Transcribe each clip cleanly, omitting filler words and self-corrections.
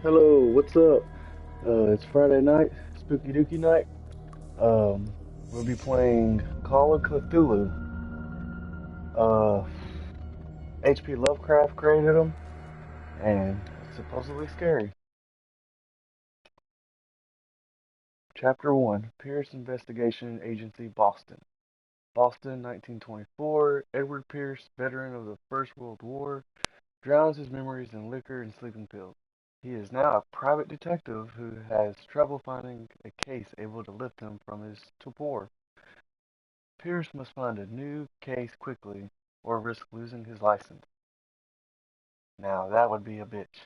Hello, what's up? It's Friday night, Spooky Dooky night. We'll be playing Call of Cthulhu. Uh, H.P. Lovecraft created them, and it's supposedly scary. Chapter 1, Pierce Investigation Agency, Boston. Boston, 1924. Edward Pierce, veteran of the First World War, drowns his memories in liquor and sleeping pills. He is now a private detective who has trouble finding a case able to lift him from his torpor. Pierce must find a new case quickly or risk losing his license. Now that would be a bitch.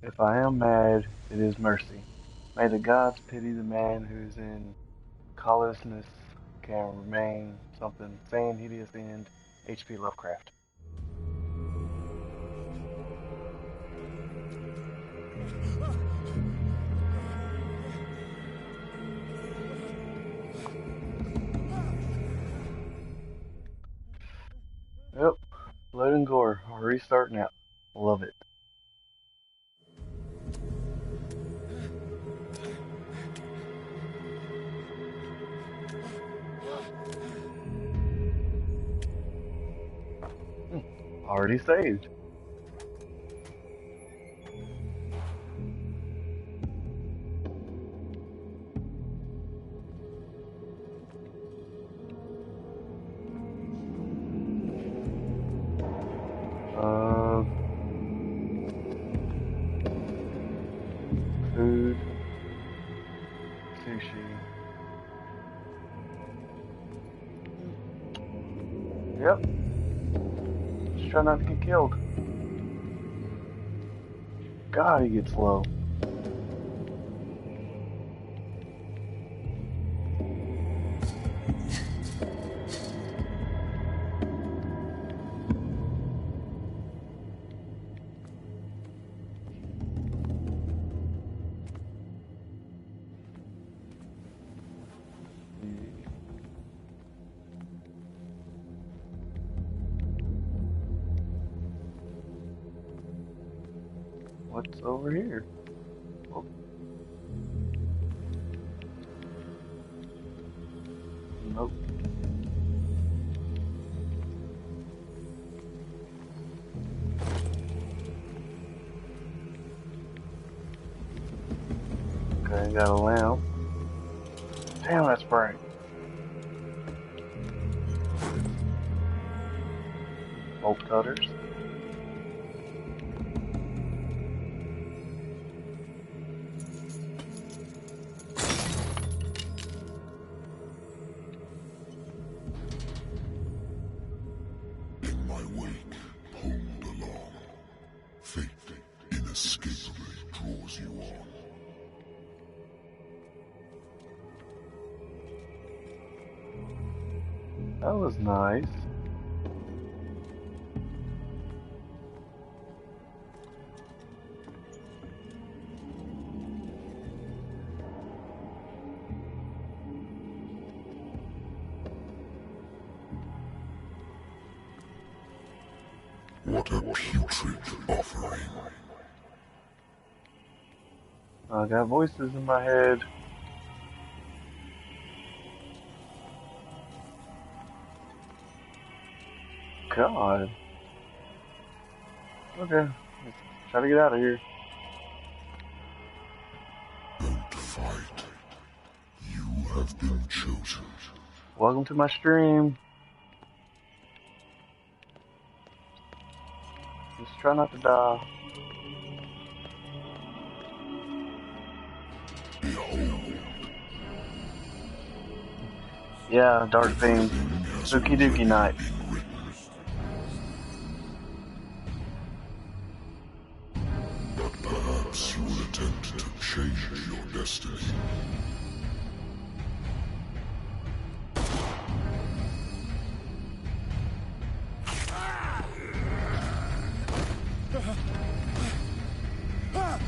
If I am mad, it is mercy. May the gods pity the man whose in callousness can remain something sane, hideous end. H.P. Lovecraft. Yep, blood and gore. Restarting out. Love it. Already saved. Uh, Food, sushi. Yep, just try not to get killed. God, he gets low. What's over here? Oh, nope. Okay, got a lamp. Damn, that's bright. Bolt cutters. In my wake, pulled along. Fate inescapably draws you on. That was nice. What a putrid offering. I got voices in my head. God. Okay, let's try to get out of here. Don't fight. You have been chosen. Welcome to my stream. Just try not to die. Behold, Yeah, dark theme. Spooky Dooky night. but perhaps you will attempt to change your destiny. I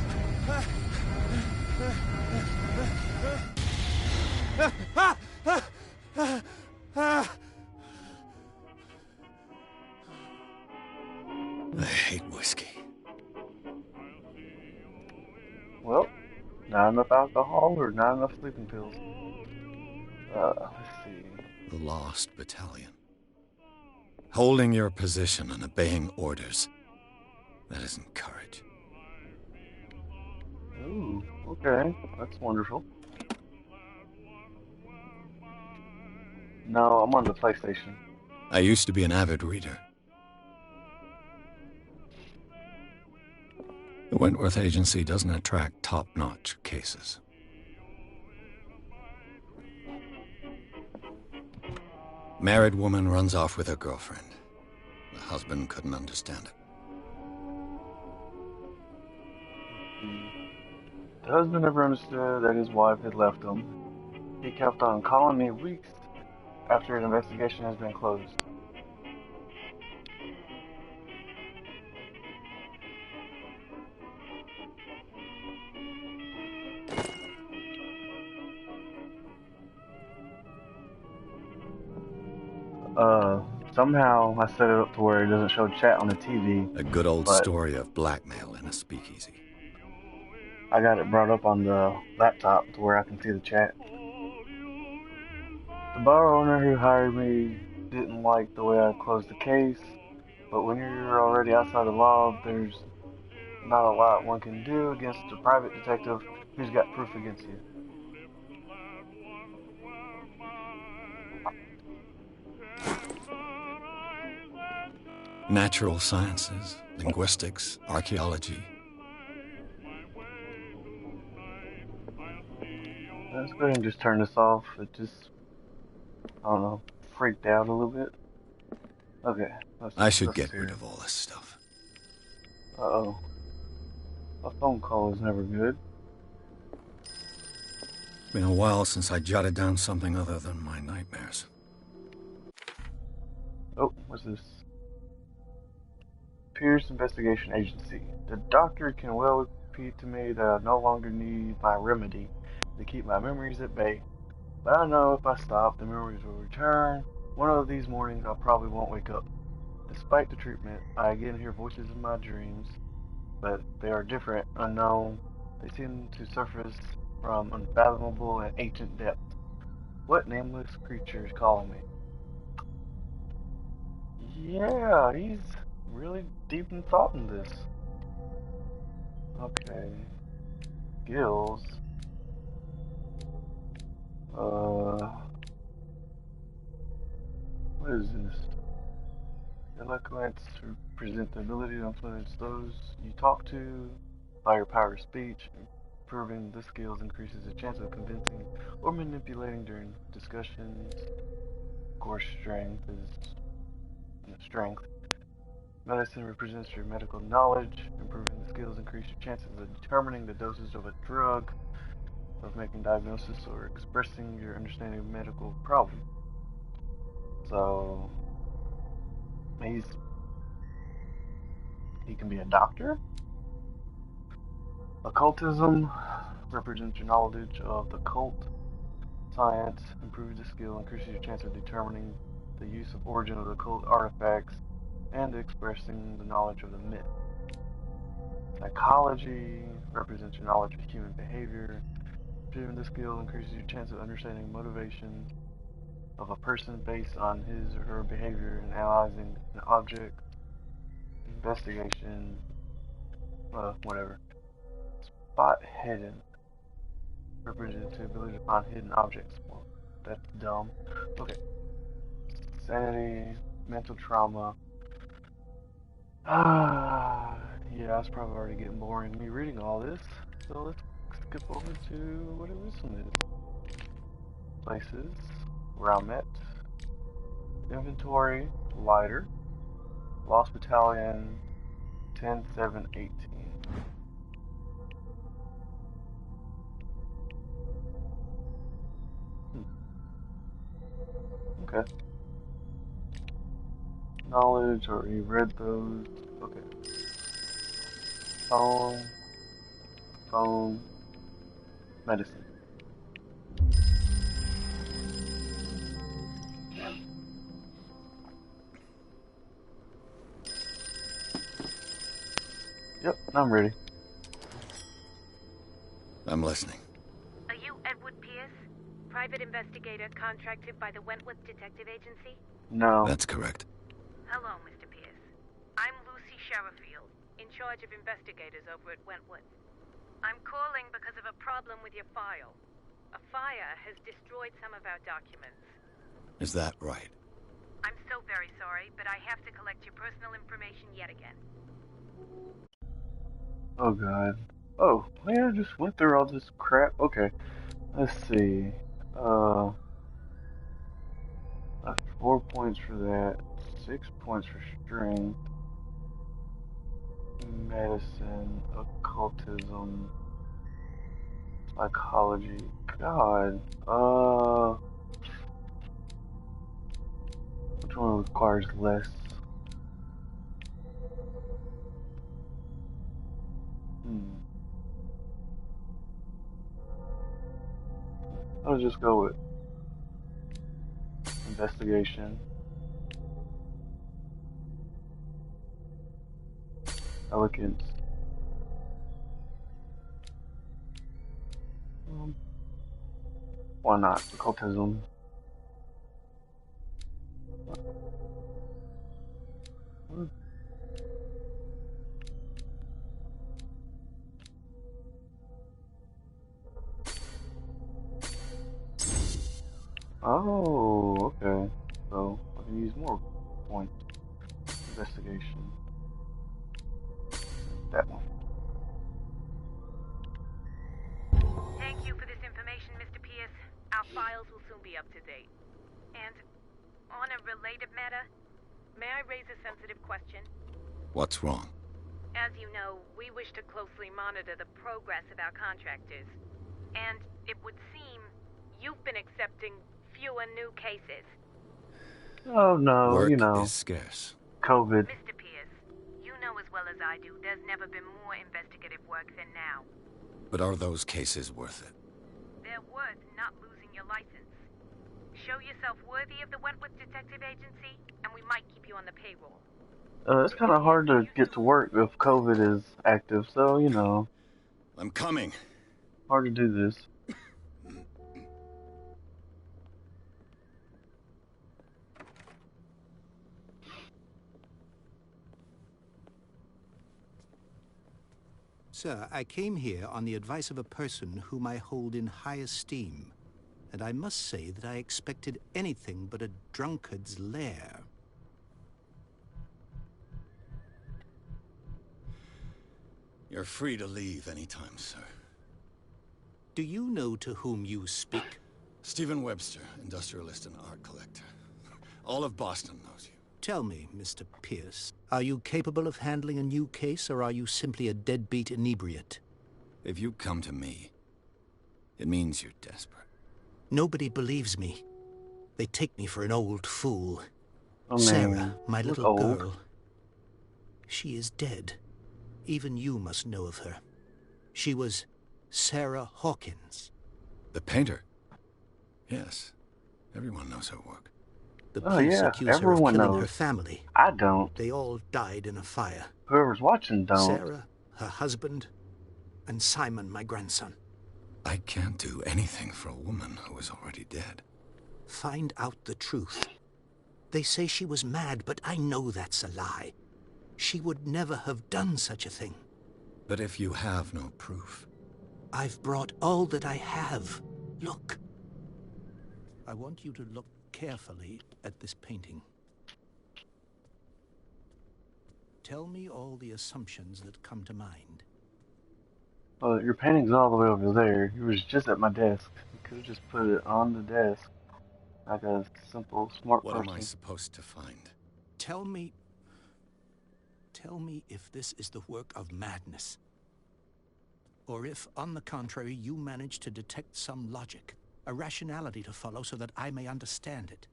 hate whiskey. Well, not enough alcohol or not enough sleeping pills. Let's see. The Lost Battalion. Holding your position and obeying orders. That isn't courage. Ooh, okay. That's wonderful. No, I'm on the PlayStation. I used to be an avid reader. The Wentworth Agency doesn't attract top-notch cases. Married woman runs off with her girlfriend. The husband couldn't understand it. The husband never understood that his wife had left him. He kept on calling me weeks after an investigation has been closed. Somehow I set it up to where it doesn't show chat on the TV. A good old but story of blackmail in a speakeasy. I got it brought up on the laptop to where I can see the chat. The bar owner who hired me didn't like the way I closed the case, but when you're already outside the law, there's not a lot one can do against a private detective who's got proof against you. Natural sciences, linguistics, archaeology. Let's go ahead and just turn this off. It just, I don't know, freaked out a little bit. Okay. I should get rid of all this stuff. Uh-oh. A phone call is never good. It's been a while since I jotted down something other than my nightmares. Oh, what's this? Pierce Investigation Agency. The doctor can well repeat to me that I no longer need my remedy to keep my memories at bay. But I know if I stop, the memories will return. One of these mornings, I probably won't wake up. Despite the treatment, I again hear voices in my dreams, but they are different, unknown. They seem to surface from unfathomable and ancient depths. What nameless creature is calling me? Yeah, he's really deep in thought in this. Okay. Skills. What is this? Eloquence represent the ability to influence those you talk to by your power of speech. Improving the skills increases the chance of convincing or manipulating during discussions. Of course, strength is strength. Medicine represents your medical knowledge. Improving the skills increase your chances of determining the dosage of a drug, of making diagnosis, or expressing your understanding of medical problem. So he can be a doctor. Occultism represents your knowledge of the occult science. Improves the skill, increases your chance of determining the use of origin of the occult artifacts and expressing the knowledge of the myth. Psychology represents your knowledge of human behavior. Improving the skill increases your chance of understanding motivation of a person based on his or her behavior and analyzing an object. Investigation, whatever. Spot hidden represents the ability to find hidden objects. Well, that's dumb. Okay. Sanity, mental trauma. Yeah, that's probably already getting boring me reading all this. So let's skip over to whatever this one is. Places where I'm at. Inventory, lighter. Lost Battalion, 10-7-18. Okay. Knowledge, already read those. Okay. Phone. phone, medicine. Yep, I'm ready. I'm listening. Are you Edward Pierce? Private investigator contracted by the Wentworth Detective Agency? No. That's correct. Hello, Mr. Pierce. I'm Lucy Sherrifield, in charge of investigators over at Wentworth. I'm calling because of a problem with your file. A fire has destroyed some of our documents. Is that right? I'm so very sorry, but I have to collect your personal information yet again. Oh god. Oh, man, I just went through all this crap. Okay. Let's see. 4 points for that. 6 points for strength. Medicine. Occultism. Psychology. God. Which one requires less? I'll just go with investigation. Elegance. Why not? Occultism. Oh, okay. So I can use more points. Investigation. That one. Thank you for this information, Mr. Pierce. Our files will soon be up to date. And on a related matter, may I raise a sensitive question? What's wrong? As you know, we wish to closely monitor the progress of our contractors. And it would seem you've been accepting fewer new cases. Oh no, Work you know, is scarce. COVID. Mr. Pierce, you know as well as I do, there's never been more investigative work than now. But are those cases worth it? They're worth not losing your license. Show yourself worthy of the Wentworth Detective Agency, and we might keep you on the payroll. It's kind of hard to get to work if COVID is active, so you know, I'm coming. hard to do this. Sir, I came here on the advice of a person whom I hold in high esteem, and I must say that I expected anything but a drunkard's lair. You're free to leave anytime, sir. Do you know to whom you speak? Stephen Webster, industrialist and art collector. All of Boston knows you. Tell me, Mr. Pierce, are you capable of handling a new case, or are you simply a deadbeat inebriate? If you come to me, it means you're desperate. Nobody believes me. They take me for an old fool. Oh, Sarah, man, my you look little old. girl. She is dead. Even you must know of her. She was Sarah Hawkins. The painter? Yes. Everyone knows her work. The Oh, police yeah, accuse her of everyone killing her knows. family. I don't. They all died in a fire. Whoever's watching don't. Sarah, her husband, and Simon, my grandson. I can't do anything for a woman who is already dead. Find out the truth. They say she was mad, but I know that's a lie. She would never have done such a thing. But if you have no proof... I've brought all that I have. Look. I want you to look carefully at this painting. Tell me all the assumptions that come to mind. Well, your painting's all the way over there. It was just at my desk. You could have just put it on the desk. Like a simple, smart What person. am I supposed to find? Tell me if this is the work of madness. Or if, on the contrary, you manage to detect some logic, a rationality to follow so that I may understand it.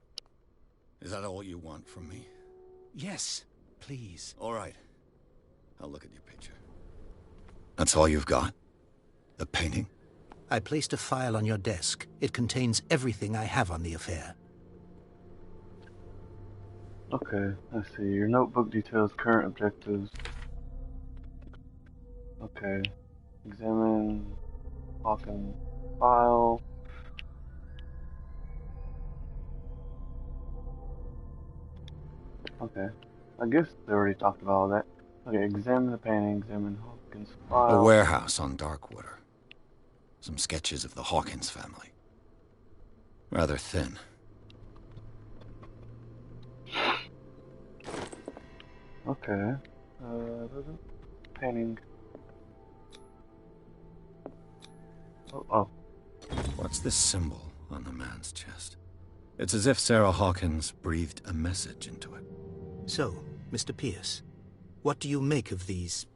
Is that all you want from me? Yes, please. All right. I'll look at your picture. That's all you've got? The painting? I placed a file on your desk. It contains everything I have on the affair. Okay, let's see. Your notebook details current objectives. Okay. Examine Hawkins file. Okay. I guess they already talked about all that. Okay, examine the painting, examine Hawkins file. A warehouse on Darkwater. Some sketches of the Hawkins family. Rather thin. Okay. Painting. Oh. What's this symbol on the man's chest? It's as if Sarah Hawkins breathed a message into it. So, Mr. Pierce, what do you make of these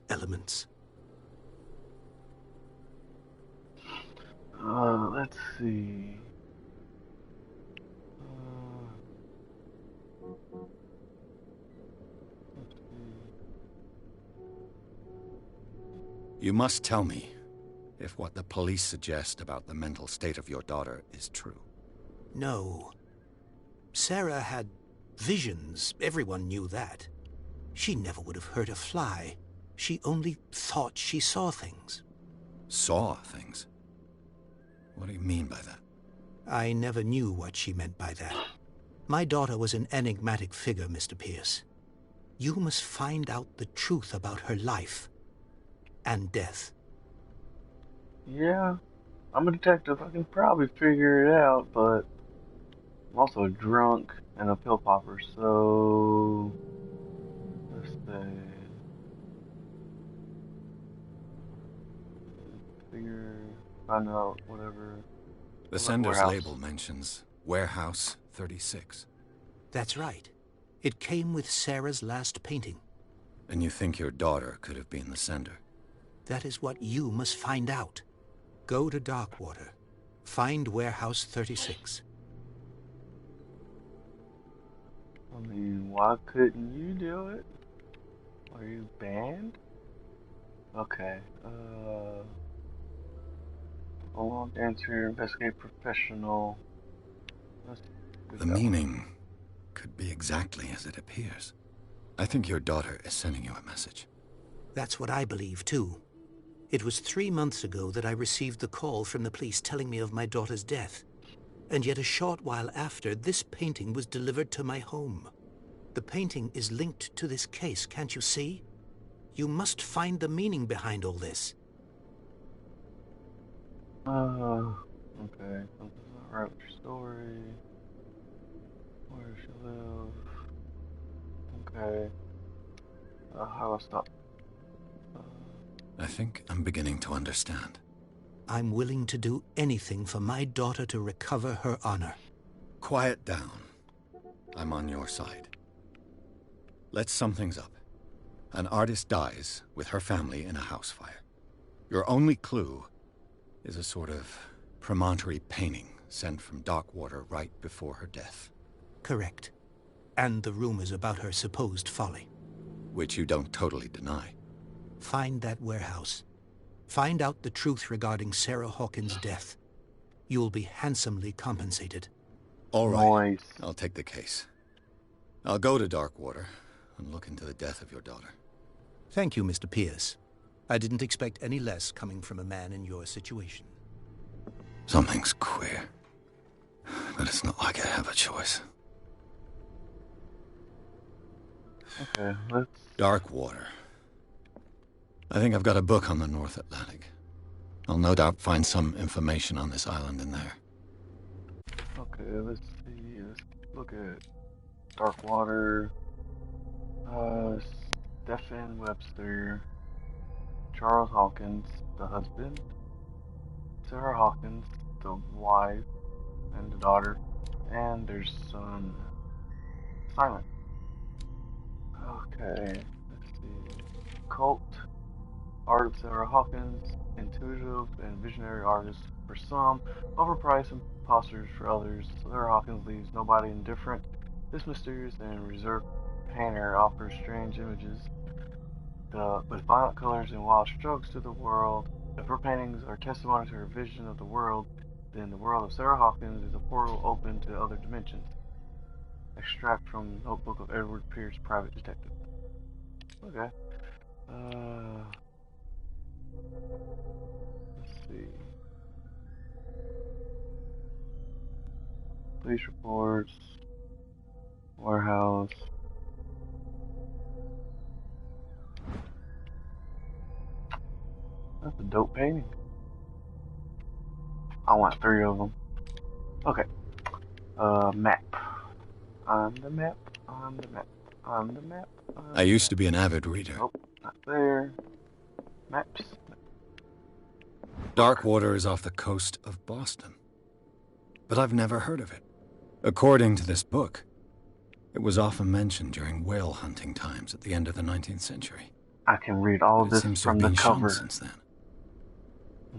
elements? Let's see. You must tell me if what the police suggest about the mental state of your daughter is true. No. Sarah had visions. Everyone knew that. She never would have hurt a fly. She only thought she saw things. Saw things? What do you mean by that? I never knew what she meant by that. My daughter was an enigmatic figure, Mr. Pierce. You must find out the truth about her life and death. Yeah, I'm a detective. I can probably figure it out, but I'm also a drunk and a pill popper, so let's say find out whatever. The sender's warehouse. label mentions Warehouse 36. That's right. It came with Sarah's last painting. And you think your daughter could have been the sender? That is what you must find out. Go to Darkwater. Find Warehouse 36. I mean, why couldn't you do it? Are you banned? Okay. Prolonged answer, investigate professional. The meaning could be exactly as it appears. I think your daughter is sending you a message. That's what I believe, too. It was 3 months ago that I received the call from the police telling me of my daughter's death. And yet a short while after, this painting was delivered to my home. The painting is linked to this case, can't you see? You must find the meaning behind all this. Okay. Something's not right with your story. Where does she live? Okay. How do I stop? I think I'm beginning to understand. I'm willing to do anything for my daughter to recover her honor. Quiet down. I'm on your side. Let's sum things up. An artist dies with her family in a house fire. Your only clue is a sort of promontory painting sent from Darkwater right before her death. Correct. And the rumors about her supposed folly. Which you don't totally deny. Find that warehouse. Find out the truth regarding Sarah Hawkins' death. You'll be handsomely compensated. All right. Nice. I'll take the case. I'll go to Darkwater and look into the death of your daughter. Thank you, Mr. Pierce. I didn't expect any less coming from a man in your situation. Something's queer. But it's not like I have a choice. Okay, let's... Darkwater. I think I've got a book on the North Atlantic. I'll no doubt find some information on this island in there. Okay, let's see. Let's look at Darkwater. Stephen Webster. Charles Hawkins, the husband. Sarah Hawkins, the wife and the daughter. And their son, Simon. Okay, let's see. Cult. Art of Sarah Hawkins, intuitive and visionary artist for some, overpriced imposters for others. Sarah Hawkins leaves nobody indifferent. This mysterious and reserved painter offers strange images with violent colors and wild strokes to the world. If her paintings are testimony to her vision of the world, then the world of Sarah Hawkins is a portal open to other dimensions. Extract from Notebook of Edward Pierce, Private Detective. Okay. Let's see. Police reports. Warehouse. That's a dope painting. I want 3 of them. Okay. Map. On the map. On the map. On the map. I used to be an avid reader. Nope, not there. Maps. Darkwater is off the coast of Boston. But I've never heard of it. According to this book, it was often mentioned during whale hunting times at the end of the 19th century. I can read all of this from the cover. Since then.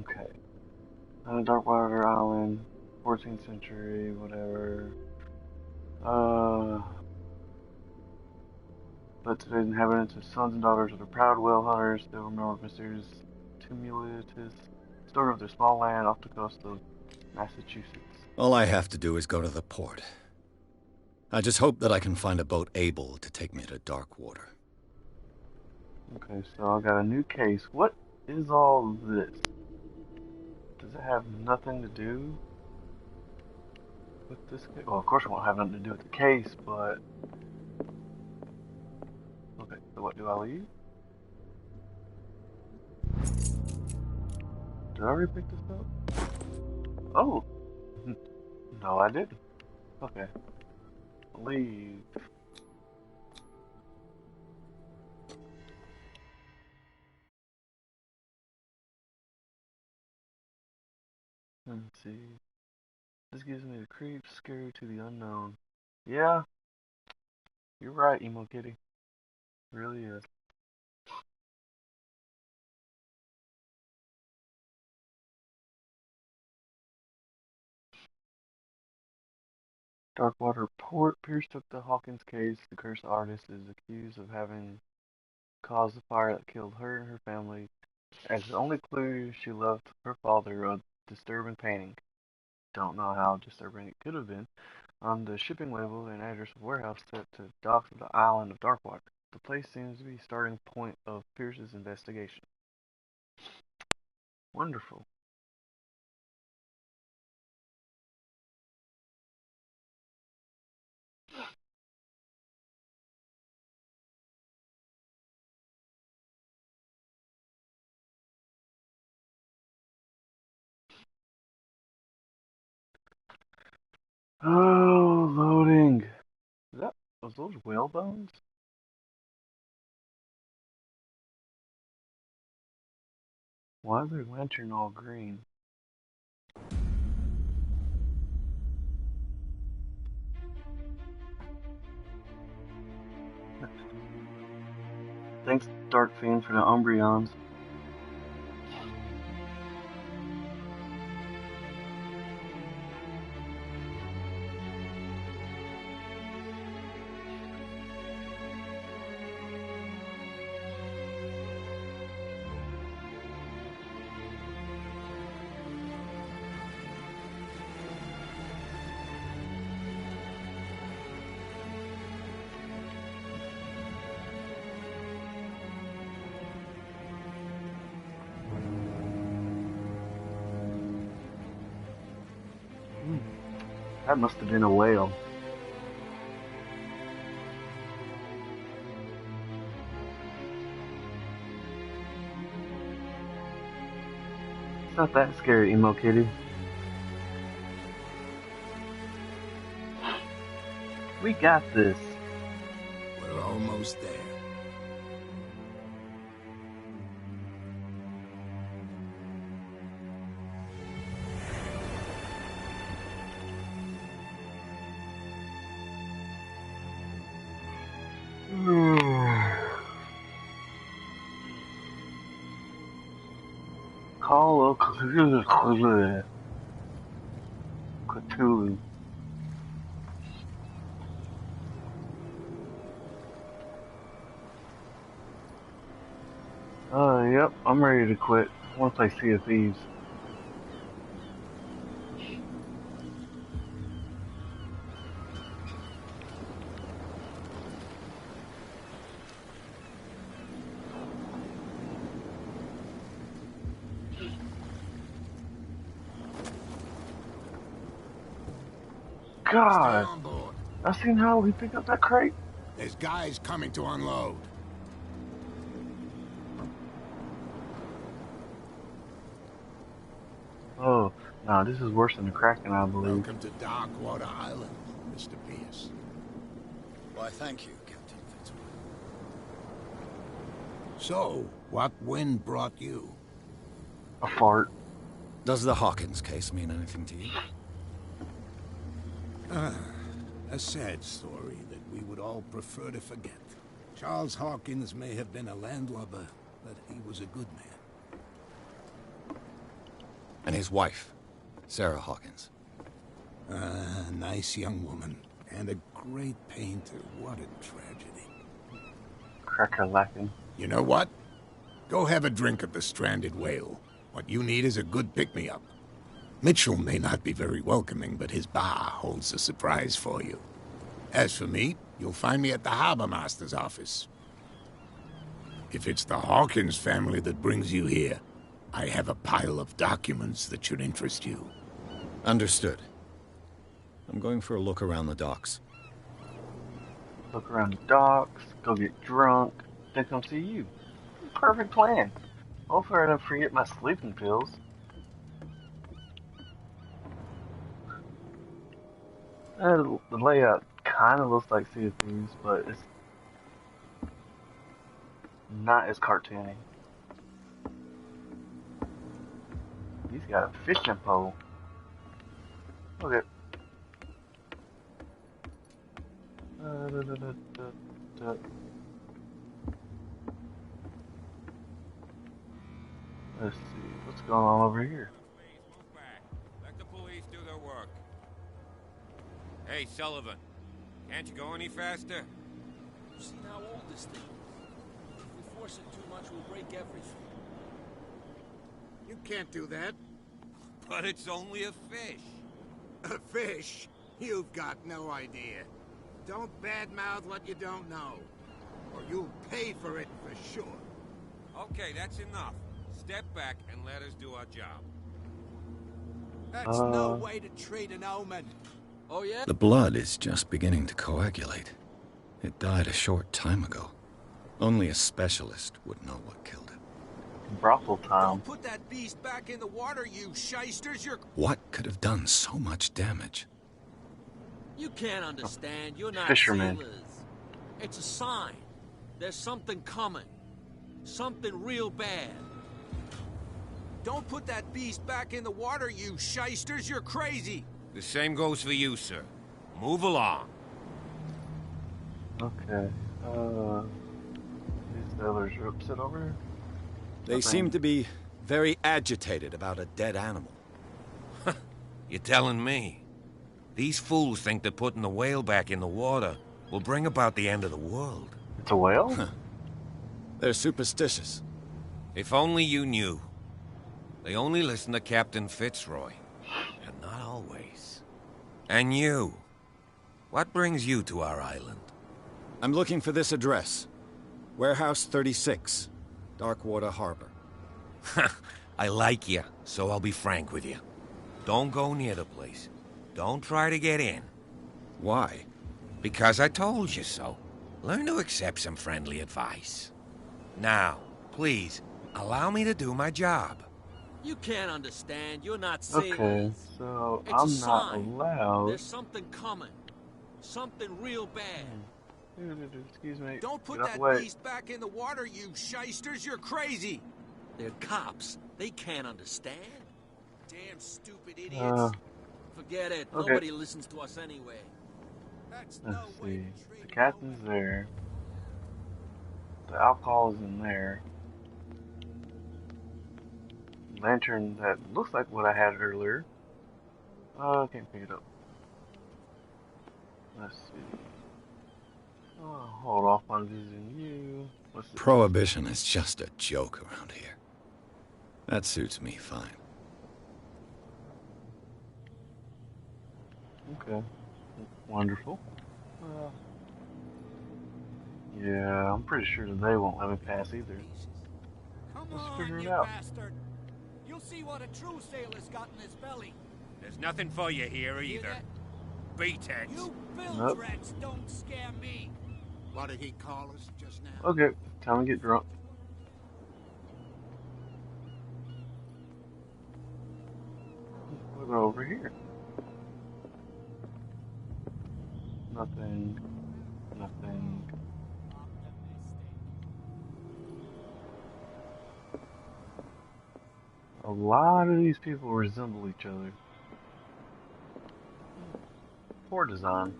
Okay. Darkwater Island, 14th century, whatever. But today's inhabitants are sons and daughters of the proud whale hunters. They remember mysterious tumultuous story of their small land off the coast of Massachusetts. All I have to do is go to the port. I just hope that I can find a boat able to take me to Darkwater. Okay, so I got a new case. What is all this? Does it have nothing to do with this case? Well, of course it won't have nothing to do with the case, but... Okay, so what, do I leave? Did I already pick this up? Oh! No, I didn't. Okay. Leave. Let's see. This gives me the creeps, scary to the unknown. Yeah. You're right, Emo Kitty. It really is. Darkwater Port. Pierce took the Hawkins case. The cursed artist is accused of having caused the fire that killed her and her family. As the only clue, she left her father a disturbing painting. Don't know how disturbing it could have been. On the shipping label, an address of warehouse set to docks of the island of Darkwater. The place seems to be the starting point of Pierce's investigation. Wonderful. Oh, loading. Was those whale bones? Why is their lantern all green? Thanks, Dark Fiend, for the Umbreons. That must have been a whale. It's not that scary, Emo Kitty. We got this. We're almost there. Call of Cthulhu. Cthulhu. Yep, I'm ready to quit. want to play Sea of Thieves. Stay God, on board. I seen how he picked up that crate. There's guys coming to unload. Oh, no, this is worse than the Kraken, I believe. Welcome to Darkwater Island, Mr. Pierce. Why, thank you, Captain Fitzroy. So, what wind brought you? A fart. Does the Hawkins case mean anything to you? A sad story that we would all prefer to forget. Charles Hawkins may have been a landlubber, but he was a good man. And his wife, Sarah Hawkins. A nice young woman, and a great painter. What a tragedy. Cracker lacking. You know what? Go have a drink at the Stranded Whale. What you need is a good pick-me-up. Mitchell may not be very welcoming, but his bar holds a surprise for you. As for me, you'll find me at the Harbor Master's office. If it's the Hawkins family that brings you here, I have a pile of documents that should interest you. Understood. I'm going for a look around the docks. Look around the docks, go get drunk, then come see you. Perfect plan. Hopefully I don't forget my sleeping pills. The layout kind of looks like Sea of Thieves, but it's not as cartoony. He's got a fishing pole. Look at. Let's see what's going on over here. Please move back. Let the police do their work. Hey, Sullivan. Can't you go any faster? You see how old this thing is? If we force it too much, we'll break everything. You can't do that. But it's only a fish. A fish? You've got no idea. Don't badmouth what you don't know, or you'll pay for it for sure. Okay, that's enough. Step back and let us do our job. That's no way to treat an omen. Oh, yeah? The blood is just beginning to coagulate. It died a short time ago. Only a specialist would know what killed it. Brothel time. Don't put that beast back in the water, you shysters! What could have done so much damage? You can't understand. You're not Fisherman. sailors. It's a sign. There's something coming. Something real bad. Don't put that beast back in the water, you shysters! You're crazy! The same goes for you, sir. Move along. Okay. These sailors are upset over here. They seem to be very agitated about a dead animal. You're telling me? These fools think that putting the whale back in the water will bring about the end of the world. It's a whale? They're superstitious. If only you knew. They only listen to Captain Fitzroy. And not always. And you. What brings you to our island? I'm looking for this address. Warehouse 36, Darkwater Harbor. I like you, so I'll be frank with you. Don't go near the place. Don't try to get in. Why? Because I told you so. Learn to accept some friendly advice. Now, please, allow me to do my job. You can't understand. You're not sailors. Okay, so It's a I'm not sign. allowed. There's something coming. Something real bad. Excuse me. Don't put Get out that the way. beast back in the water, you shysters! You're crazy! They're cops. They can't understand. Damn stupid idiots. Forget it. okay. Nobody listens to us anyway. That's Let's no way see. to The treat an captain's omen. there. The alcohol is in there. Lantern that looks like what I had earlier. I can't pick it up. Let's see. Hold off on using you. What's this? Prohibition is just a joke around here. That suits me fine. Okay. Wonderful. Yeah, I'm pretty sure that they won't let me pass either. Come Let's on, figure it you out. bastard! You'll see what a true sailor's got in his belly. There's nothing for you here Hear either. that? Beat it. You bilge Nope. rats don't scare me. What did he call us just now? Okay, time to get drunk. We'll go over here. Nothing. Nothing. A lot of these people resemble each other. Poor design.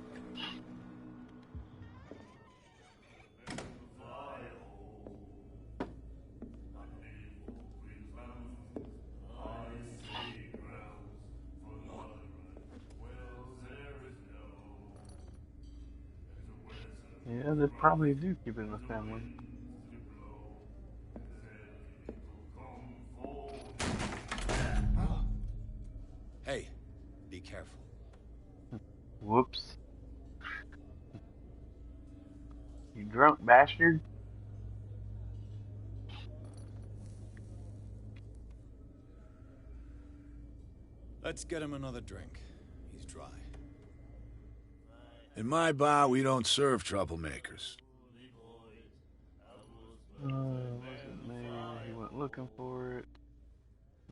Yeah, they probably do keep it in the family. Hey, be careful. Whoops. You drunk bastard. Let's get him another drink. He's dry. In my bar, we don't serve troublemakers. Wasn't me. He went looking for it.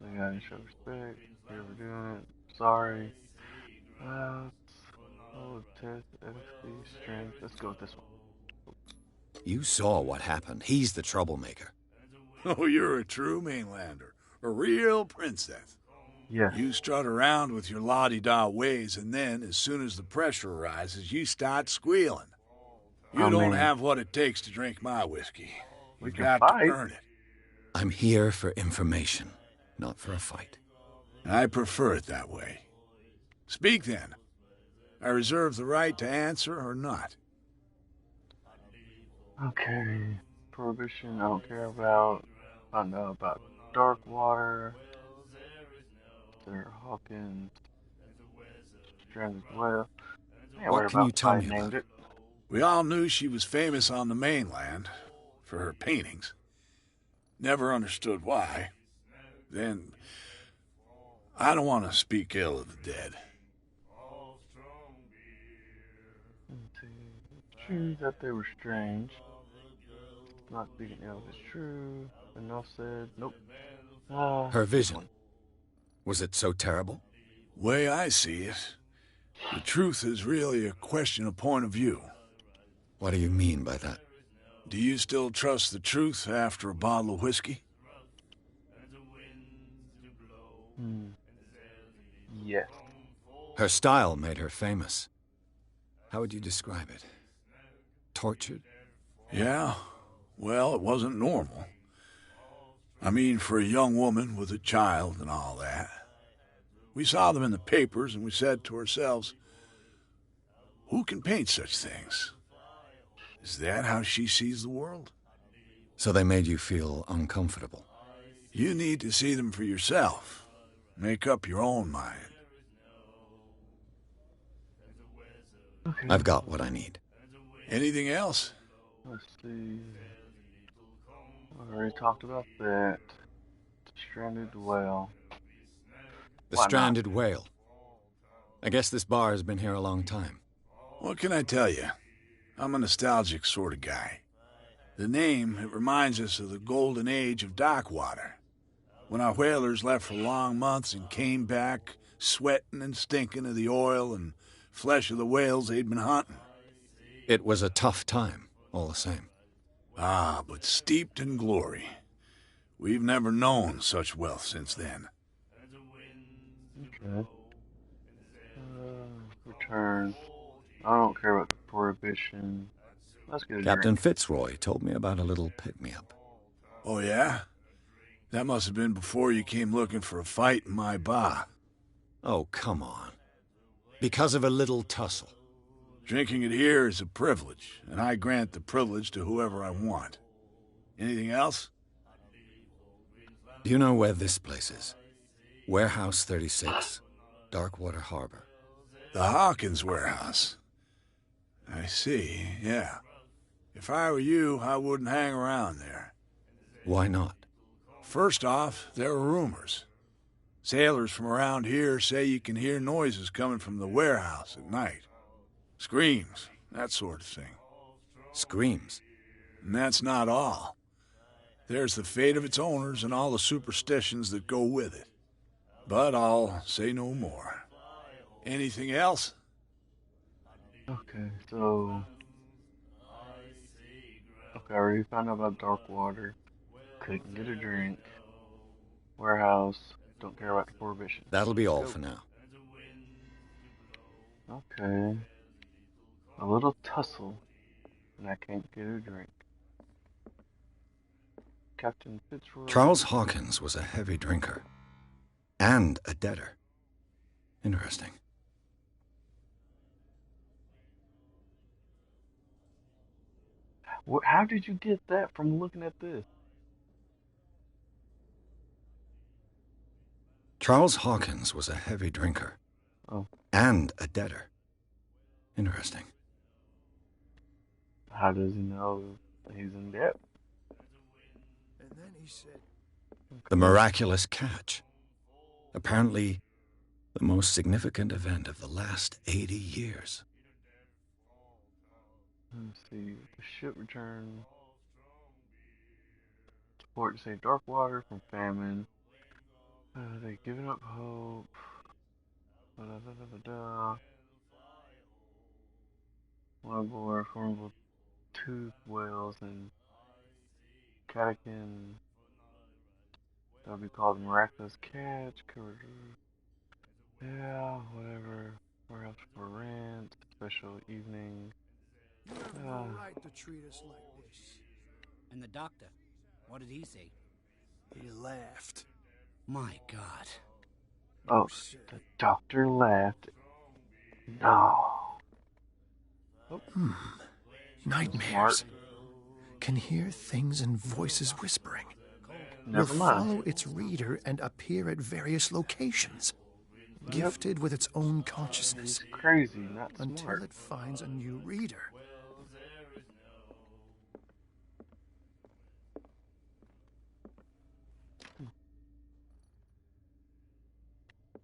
The guy didn't show respect. You ever doing it? Sorry. Test, efficacy, strength. Let's go with this one. You saw what happened. He's the troublemaker. Oh, you're a true mainlander. A real princess. Yeah. You strut around with your la-di-da ways, and then, as soon as the pressure arises, you start squealing. You don't have what it takes to drink my whiskey. We You've can got fight. to earn it. I'm here for information, not for a fight. I prefer it that way. Speak, then. I reserve the right to answer or not. Okay. Prohibition, I don't care about. I know about dark water. There, Hawkins. Stranded Whale. Yeah, What can you tell me named about it. We all knew she was famous on the mainland for her paintings. Never understood why. Then, I don't want to speak ill of the dead. True that they were strange. Not speaking ill is true. Enough said. Nope. Her vision. Was it so terrible? Way I see it, the truth is really a question of point of view. What do you mean by that? Do you still trust the truth after a bottle of whiskey? Yes. Her style made her famous. How would you describe it? Tortured? Yeah. Well, it wasn't normal. I mean, for a young woman with a child and all that. We saw them in the papers and we said to ourselves, who can paint such things? Is that how she sees the world? So they made you feel uncomfortable? You need to see them for yourself. Make up your own mind. Okay. I've got what I need. Anything else? Let's see. I already talked about that. Stranded Whale. The Why not? Stranded Whale. I guess this bar has been here a long time. What can I tell you? I'm a nostalgic sort of guy. The name, it reminds us of the golden age of dock water. When our whalers left for long months and came back sweating and stinking of the oil and flesh of the whales they'd been hunting. It was a tough time, all the same. Ah, but steeped in glory. We've never known such wealth since then. Okay. Return. I don't care about the prohibition. Let's get a Captain drink. Fitzroy told me about a little pick-me-up. Oh, yeah? That must have been before you came looking for a fight in my bar. Oh, come on. Because of a little tussle. Drinking it here is a privilege, and I grant the privilege to whoever I want. Anything else? Do you know where this place is? Warehouse 36, Darkwater Harbor. The Hawkins warehouse. I see, yeah. If I were you, I wouldn't hang around there. Why not? First off, there are rumors. Sailors from around here say you can hear noises coming from the warehouse at night. Screams, that sort of thing. Screams? And that's not all. There's the fate of its owners and all the superstitions that go with it. But I'll say no more. Anything else? Okay, so... Okay, I already found out about Darkwater. Couldn't get a drink. Warehouse. Don't care about the prohibition. That'll be all for now. Okay. A little tussle. And I can't get a drink. Captain Fitzroy... Charles Hawkins was a heavy drinker. And a debtor. Interesting. How did you get that from looking at this? Charles Hawkins was a heavy drinker. Oh. And a debtor. Interesting. How does he know he's in debt? And then he said, The miraculous catch. Apparently, the most significant event of the last 80 years. Let's see. The ship returned. Support to save Darkwater from famine. They given up hope. One aboard formidable tooth whales and catechin. That'll be called miraculous catch. Yeah, whatever. Warehouse for rent. Special evening. "You have no right to treat us like this." And the doctor, what did he say? He laughed. My God. Oh, the doctor laughed. No. Nightmares. Can hear things and voices whispering. Never Will mind. follow its reader and appear at various locations. Gifted with its own consciousness. He's crazy, not until smart. it finds a new reader.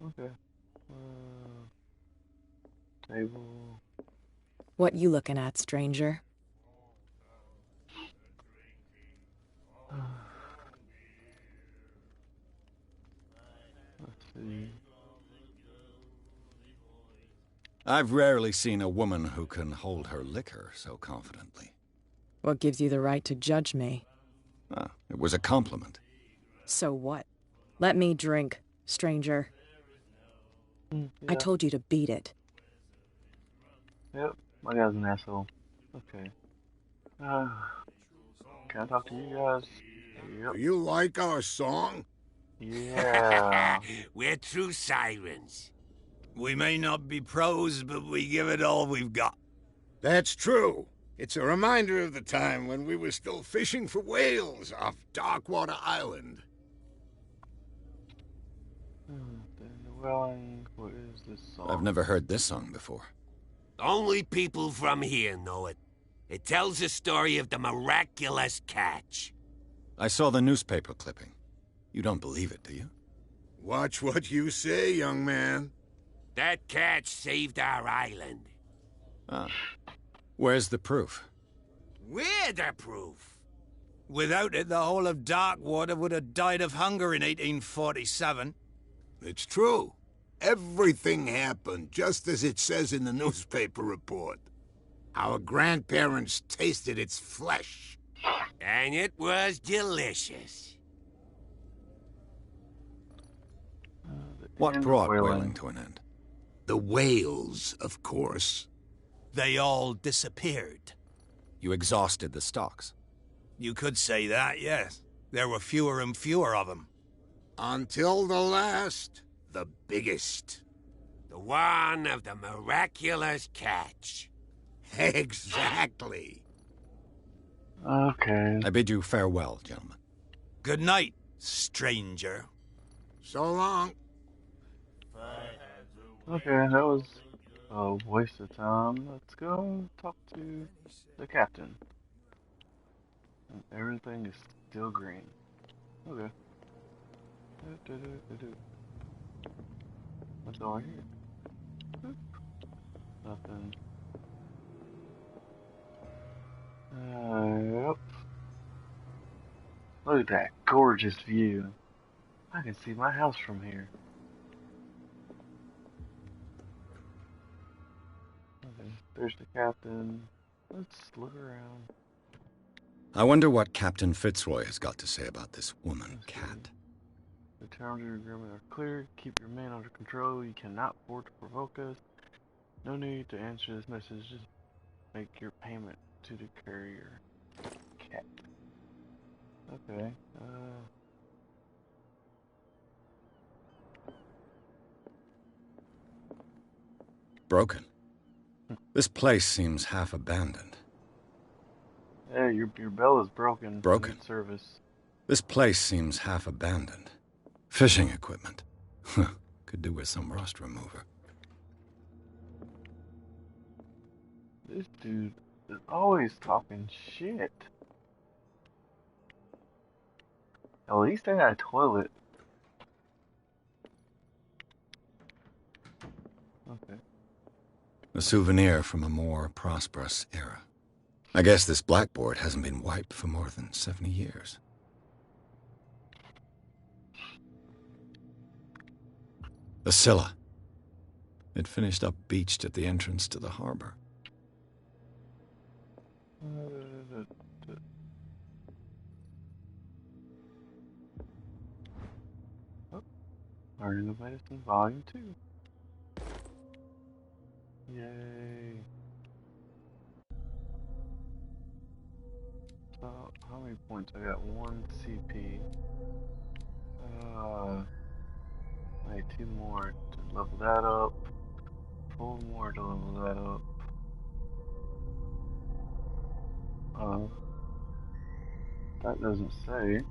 Okay. Table. What you looking at, stranger? Let's see. I've rarely seen a woman who can hold her liquor so confidently. What gives you the right to judge me? Ah, it was a compliment. So what? Let me drink, stranger. Yeah. I told you to beat it. Yep, my guy's an asshole. Okay. Can I talk to you guys? Yep. Do you like our song? Yeah. We're true sirens. We may not be pros, but we give it all we've got. That's true. It's a reminder of the time when we were still fishing for whales off Darkwater Island. Dwelling. What is this song? I've never heard this song before. Only people from here know it. It tells the story of the miraculous catch. I saw the newspaper clipping. You don't believe it, do you? Watch what you say, young man. That catch saved our island. Ah. Where's the proof? We're the proof. Without it, the whole of Darkwater would have died of hunger in 1847. It's true. Everything happened just as it says in the newspaper report. Our grandparents tasted its flesh. And it was delicious. What brought whaling to an end? The whales, of course. They all disappeared. You exhausted the stocks. You could say that, yes. There were fewer and fewer of them. Until the last, the biggest. The one of the miraculous catch. Exactly. Okay. I bid you farewell, gentlemen. Good night, stranger. So long. Okay, that was a waste of time. Let's go talk to the captain. And everything is still green. Okay. What's over here? Nothing. Yep. Look at that gorgeous view. I can see my house from here. Okay, there's the captain. Let's look around. I wonder what Captain Fitzroy has got to say about this woman, Cat. The terms of your agreement are clear. Keep your men under control. You cannot afford to provoke us. No need to answer this message. Just make your payment to the courier. Cat. Okay. Broken. This place seems half abandoned. Yeah, your bell is broken. Broken? Service. This place seems half abandoned. Fishing equipment. Could do with some rust remover. This dude is always talking shit. At least I got a toilet. Okay. A souvenir from a more prosperous era. I guess this blackboard hasn't been wiped for more than 70 years. The Scylla. It finished up beached at the entrance to the harbor. Learning of Medicine, Volume 2. Yay. So, how many points? I got 1 CP. I need 2 more to level that up. 4 more to level that up. That doesn't say.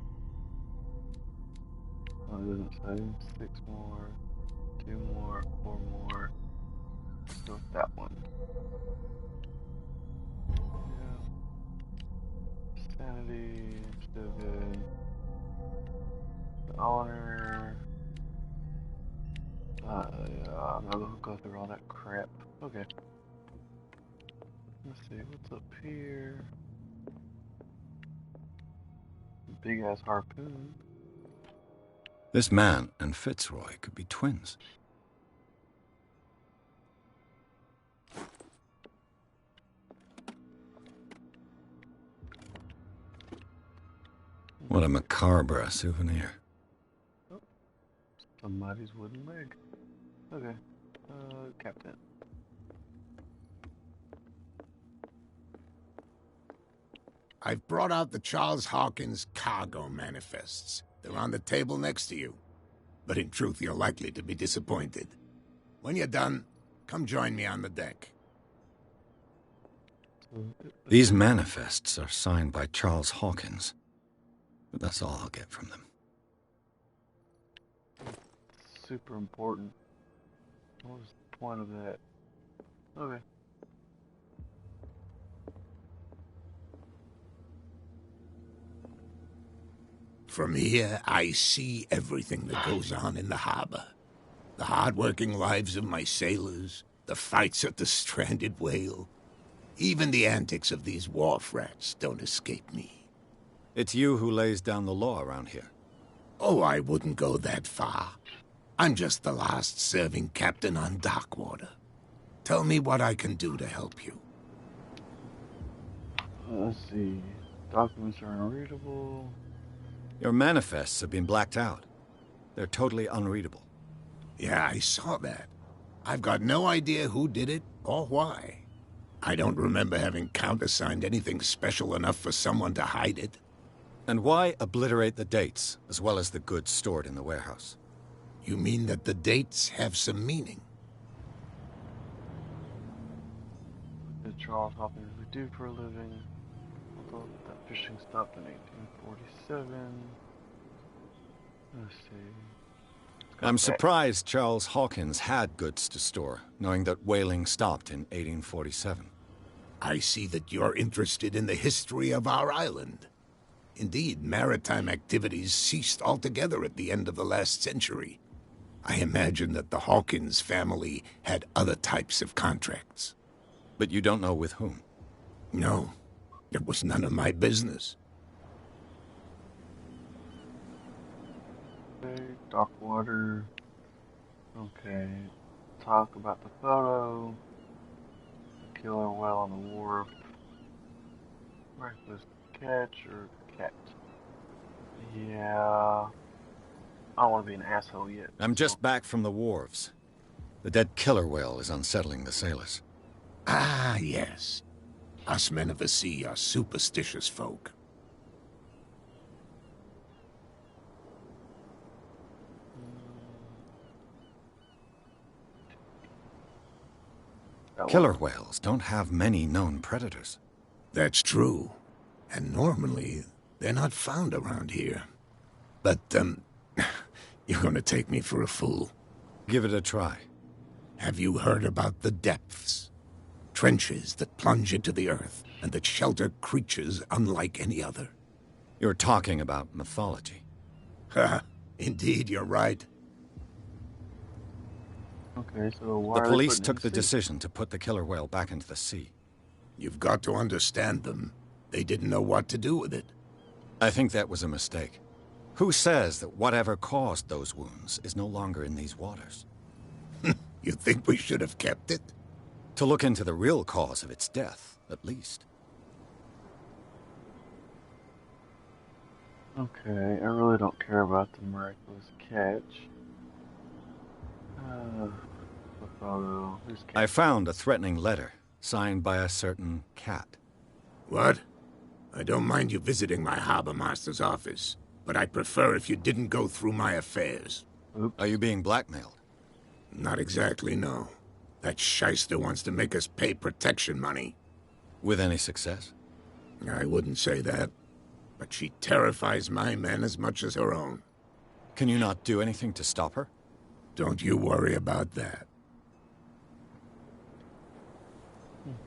Oh, it doesn't say. 6 more, 2 more, 4 more. Let's go with that one. Yeah. Sanity, still good. The honor. Yeah, I'm not gonna go through all that crap. Okay. Let's see, what's up here? Big ass harpoon. This man and Fitzroy could be twins. What a macabre souvenir. Oh, somebody's wooden leg. Okay. Captain. I've brought out the Charles Hawkins cargo manifests. They're on the table next to you. But in truth, you're likely to be disappointed. When you're done, come join me on the deck. These manifests are signed by Charles Hawkins. But that's all I'll get from them. Super important. What was the point of that? Okay. From here, I see everything that goes on in the harbor. The hard-working lives of my sailors, the fights at the stranded whale. Even the antics of these wharf rats don't escape me. It's you who lays down the law around here. Oh, I wouldn't go that far. I'm just the last serving captain on Darkwater. Tell me what I can do to help you. Let's see. Documents are unreadable. Your manifests have been blacked out. They're totally unreadable. Yeah, I saw that. I've got no idea who did it or why. I don't remember having countersigned anything special enough for someone to hide it. And why obliterate the dates, as well as the goods stored in the warehouse? You mean that the dates have some meaning? What did Charles Hawkins really do for a living? Although that fishing stopped in 1847. Let's see. I'm surprised Charles Hawkins had goods to store, knowing that whaling stopped in 1847. I see that you're interested in the history of our island. Indeed, maritime activities ceased altogether at the end of the last century. I imagine that the Hawkins family had other types of contracts. But you don't know with whom? No, it was none of my business. Okay, dark water. Okay. Talk about the photo. The killer whale on the wharf. Reckless catch or cat? Yeah. I don't want to be an asshole yet. I'm just back from the wharves. The dead killer whale is unsettling the sailors. Ah, yes. Us men of the sea are superstitious folk. Killer whales don't have many known predators. That's true. And normally, they're not found around here. But, you're gonna take me for a fool. Give it a try. Have you heard about the depths? Trenches that plunge into the earth and that shelter creatures unlike any other. You're talking about mythology. Ha! Indeed, you're right. Okay, so why The are they police putting it took in the sea? decision to put the killer whale back into the sea. You've got to understand them. They didn't know what to do with it. I think that was a mistake. Who says that whatever caused those wounds is no longer in these waters? You think we should have kept it? To look into the real cause of its death, at least. Okay, I really don't care about the miraculous catch. The photo. Who's cat? I found a threatening letter, signed by a certain cat. What? I don't mind you visiting my harbor master's office, but I'd prefer if you didn't go through my affairs. Oops. Are you being blackmailed? Not exactly, no. That shyster wants to make us pay protection money. With any success? I wouldn't say that, but she terrifies my men as much as her own. Can you not do anything to stop her? Don't you worry about that.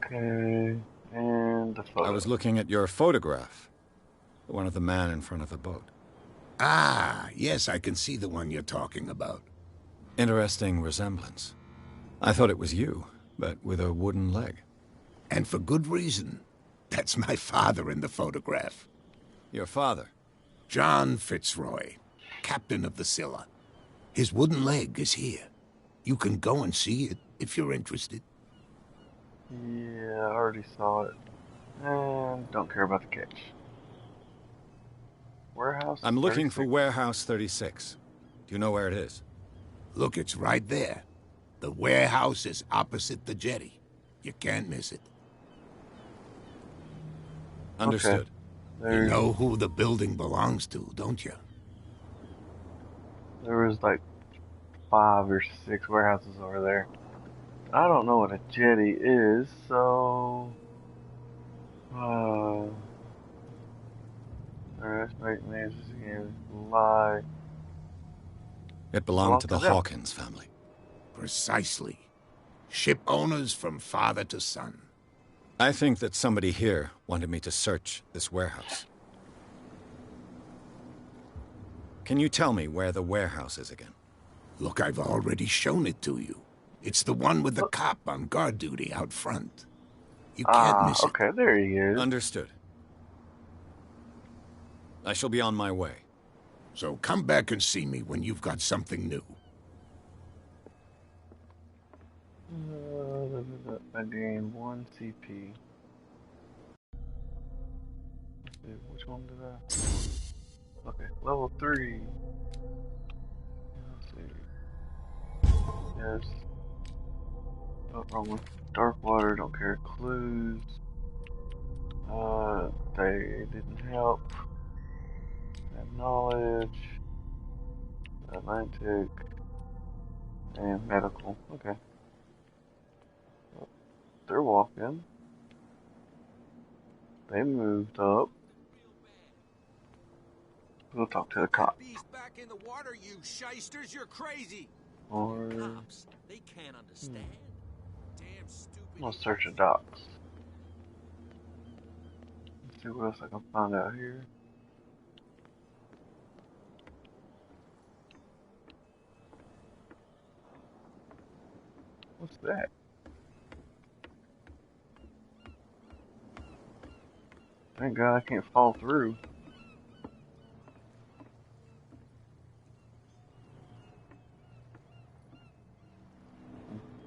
Okay, and the photo. I was looking at your photograph. The one of the man in front of the boat. Ah, yes, I can see the one you're talking about. Interesting resemblance. I thought it was you, but with a wooden leg. And for good reason. That's my father in the photograph. Your father? John Fitzroy, captain of the Scylla. His wooden leg is here. You can go and see it if you're interested. Yeah, I already saw it. And don't care about the catch. Warehouse? I'm looking 36? for Warehouse 36. Do you know where it is? Look, it's right there. The warehouse is opposite the jetty. You can't miss it. Understood. Okay. You know who the building belongs to, don't you? There was like 5 or 6 warehouses over there. I don't know what a jetty is, so... Arrest names again. Lie. It belonged to the them. Hawkins family. Precisely. Ship owners from father to son. I think that somebody here wanted me to search this warehouse. Can you tell me where the warehouse is again? Look, I've already shown it to you. It's the one with the cop on guard duty out front. You can't miss it. Okay, there he is. Understood. I shall be on my way. So come back and see me when you've got something new. I gained 1 CP. Let's see, which one did I? Okay, level 3. Let's see. Yes. Oh, wrong one. Dark water, don't care. Clues. They didn't help. Have knowledge. Atlantic. And medical. Okay. They're walking. They moved up. We'll talk to the cop. Beast back back in the water, you shysters. You're crazy. Or Cops, they can't understand. Damn stupid. I'm gonna search the docks. Let's see what else I can find out here. What's that? Thank God I can't fall through.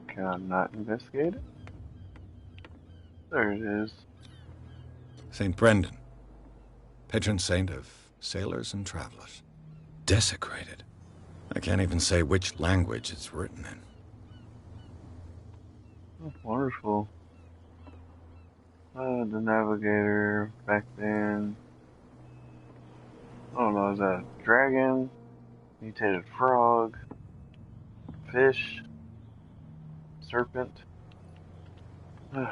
Can I not investigate it? There it is. St. Brendan, patron saint of sailors and travelers. Desecrated. I can't even say which language it's written in. Oh, wonderful. The navigator back then. I don't know, is that a dragon? Mutated frog? Fish? Serpent? Okay.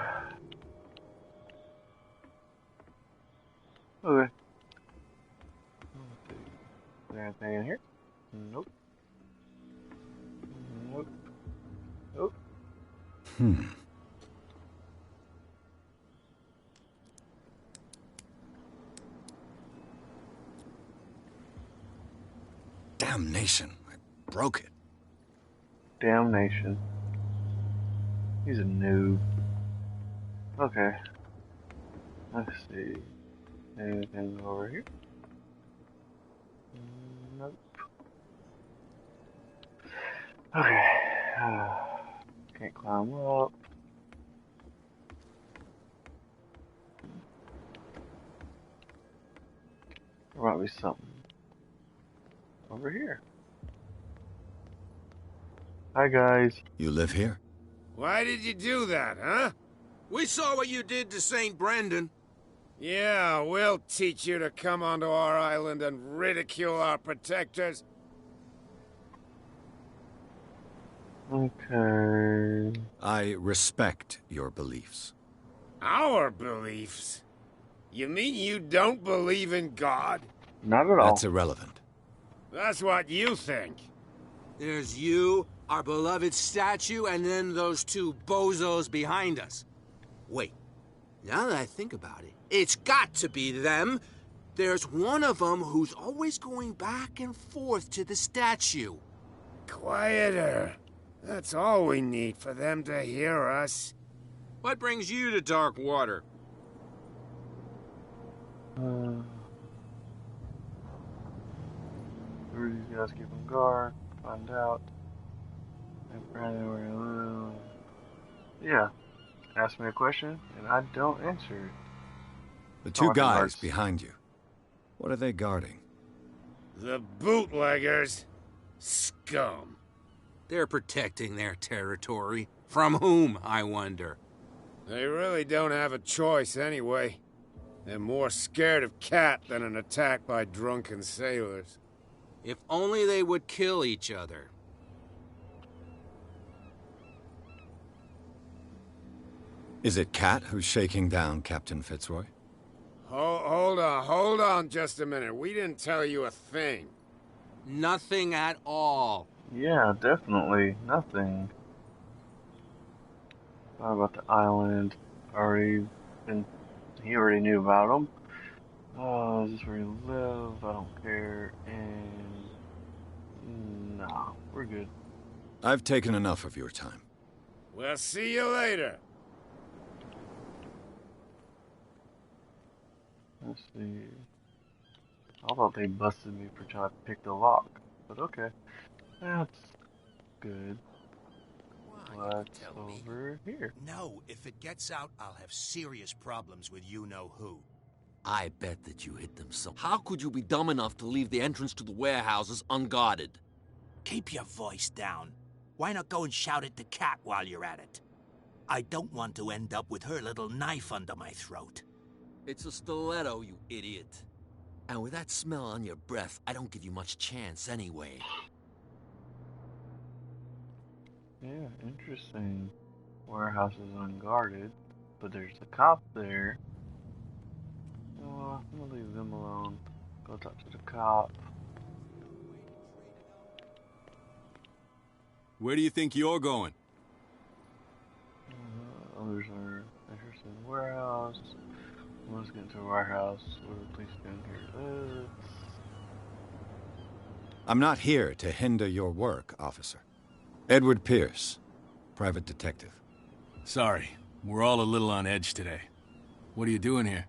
Let's see. Is there anything in here? Nope. Nope. Nope. Damnation. I broke it. Damnation. He's a noob. Okay. Let's see. Anything over here? Nope. Okay. Can't climb up. There might be something over here. Hi, guys. You live here? Why did you do that, huh? We saw what you did to St. Brendan. Yeah, we'll teach you to come onto our island and ridicule our protectors. Okay. I respect your beliefs. Our beliefs? You mean you don't believe in God? Not at all. That's irrelevant. That's what you think. There's you, our beloved statue, and then those two bozos behind us. Wait, now that I think about it, it's got to be them. There's one of them who's always going back and forth to the statue. Quieter. That's all we need for them to hear us. What brings you to dark water? Who are these guys keeping guard? Find out. And Brandon, where you live. Yeah. Ask me a question, and I don't answer it. The two guys behind you. What are they guarding? The bootleggers. Scum. They're protecting their territory. From whom, I wonder? They really don't have a choice anyway. They're more scared of Cat than an attack by drunken sailors. If only they would kill each other. Is it Cat who's shaking down Captain Fitzroy? Hold on just a minute. We didn't tell you a thing. Nothing at all. Yeah, definitely. Nothing. What about the island? He already knew about them. Is this where you live? I don't care. And no, we're good. I've taken enough of your time. We'll see you later. Let's see. I thought they busted me for trying to pick the lock, but okay. That's good. What's over here? No, if it gets out, I'll have serious problems with you-know-who. I bet that you hit them so. How could you be dumb enough to leave the entrance to the warehouses unguarded? Keep your voice down. Why not go and shout at the cat while you're at it? I don't want to end up with her little knife under my throat. It's a stiletto, you idiot. And with that smell on your breath, I don't give you much chance anyway. Yeah, interesting. Warehouse is unguarded, but there's a cop there. I'm gonna leave them alone. Go talk to the cop. Where do you think you're going? Others are interested in the warehouse. Let's get into a warehouse. What are the police doing here? I'm not here to hinder your work, officer. Edward Pierce, private detective. Sorry, we're all a little on edge today. What are you doing here?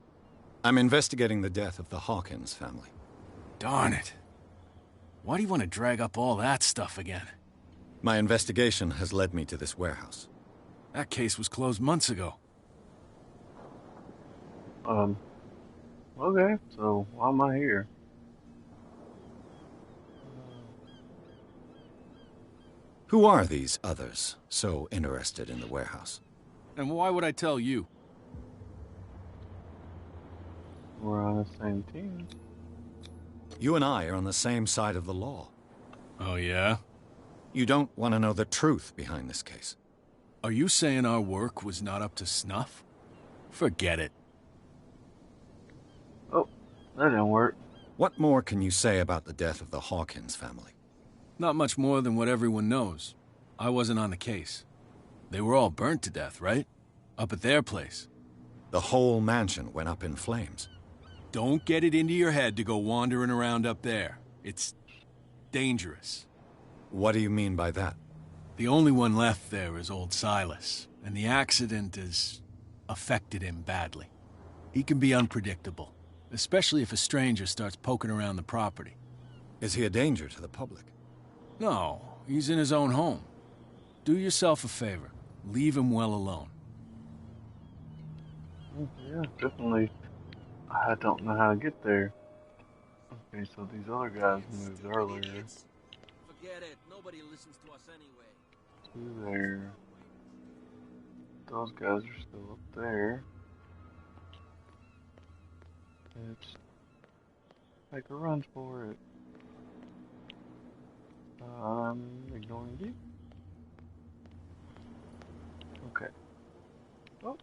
I'm investigating the death of the Hawkins family. Darn it. Why do you want to drag up all that stuff again? My investigation has led me to this warehouse. That case was closed months ago. Okay, so why am I here? Who are these others so interested in the warehouse? And why would I tell you? We're on the same team. You and I are on the same side of the law. Oh, yeah? You don't want to know the truth behind this case. Are you saying our work was not up to snuff? Forget it. Oh, that didn't work. What more can you say about the death of the Hawkins family? Not much more than what everyone knows. I wasn't on the case. They were all burnt to death, right? Up at their place. The whole mansion went up in flames. Don't get it into your head to go wandering around up there. It's dangerous. What do you mean by that? The only one left there is old Silas, and the accident has affected him badly. He can be unpredictable, especially if a stranger starts poking around the property. Is he a danger to the public? No, he's in his own home. Do yourself a favor. Leave him well alone. Yeah, definitely. I don't know how to get there. Okay, so these other guys moved earlier. Forget it. Nobody listens to us anyway. To there. Those guys are still up there. Let's take a run for it. I'm ignoring you. Okay. Oh.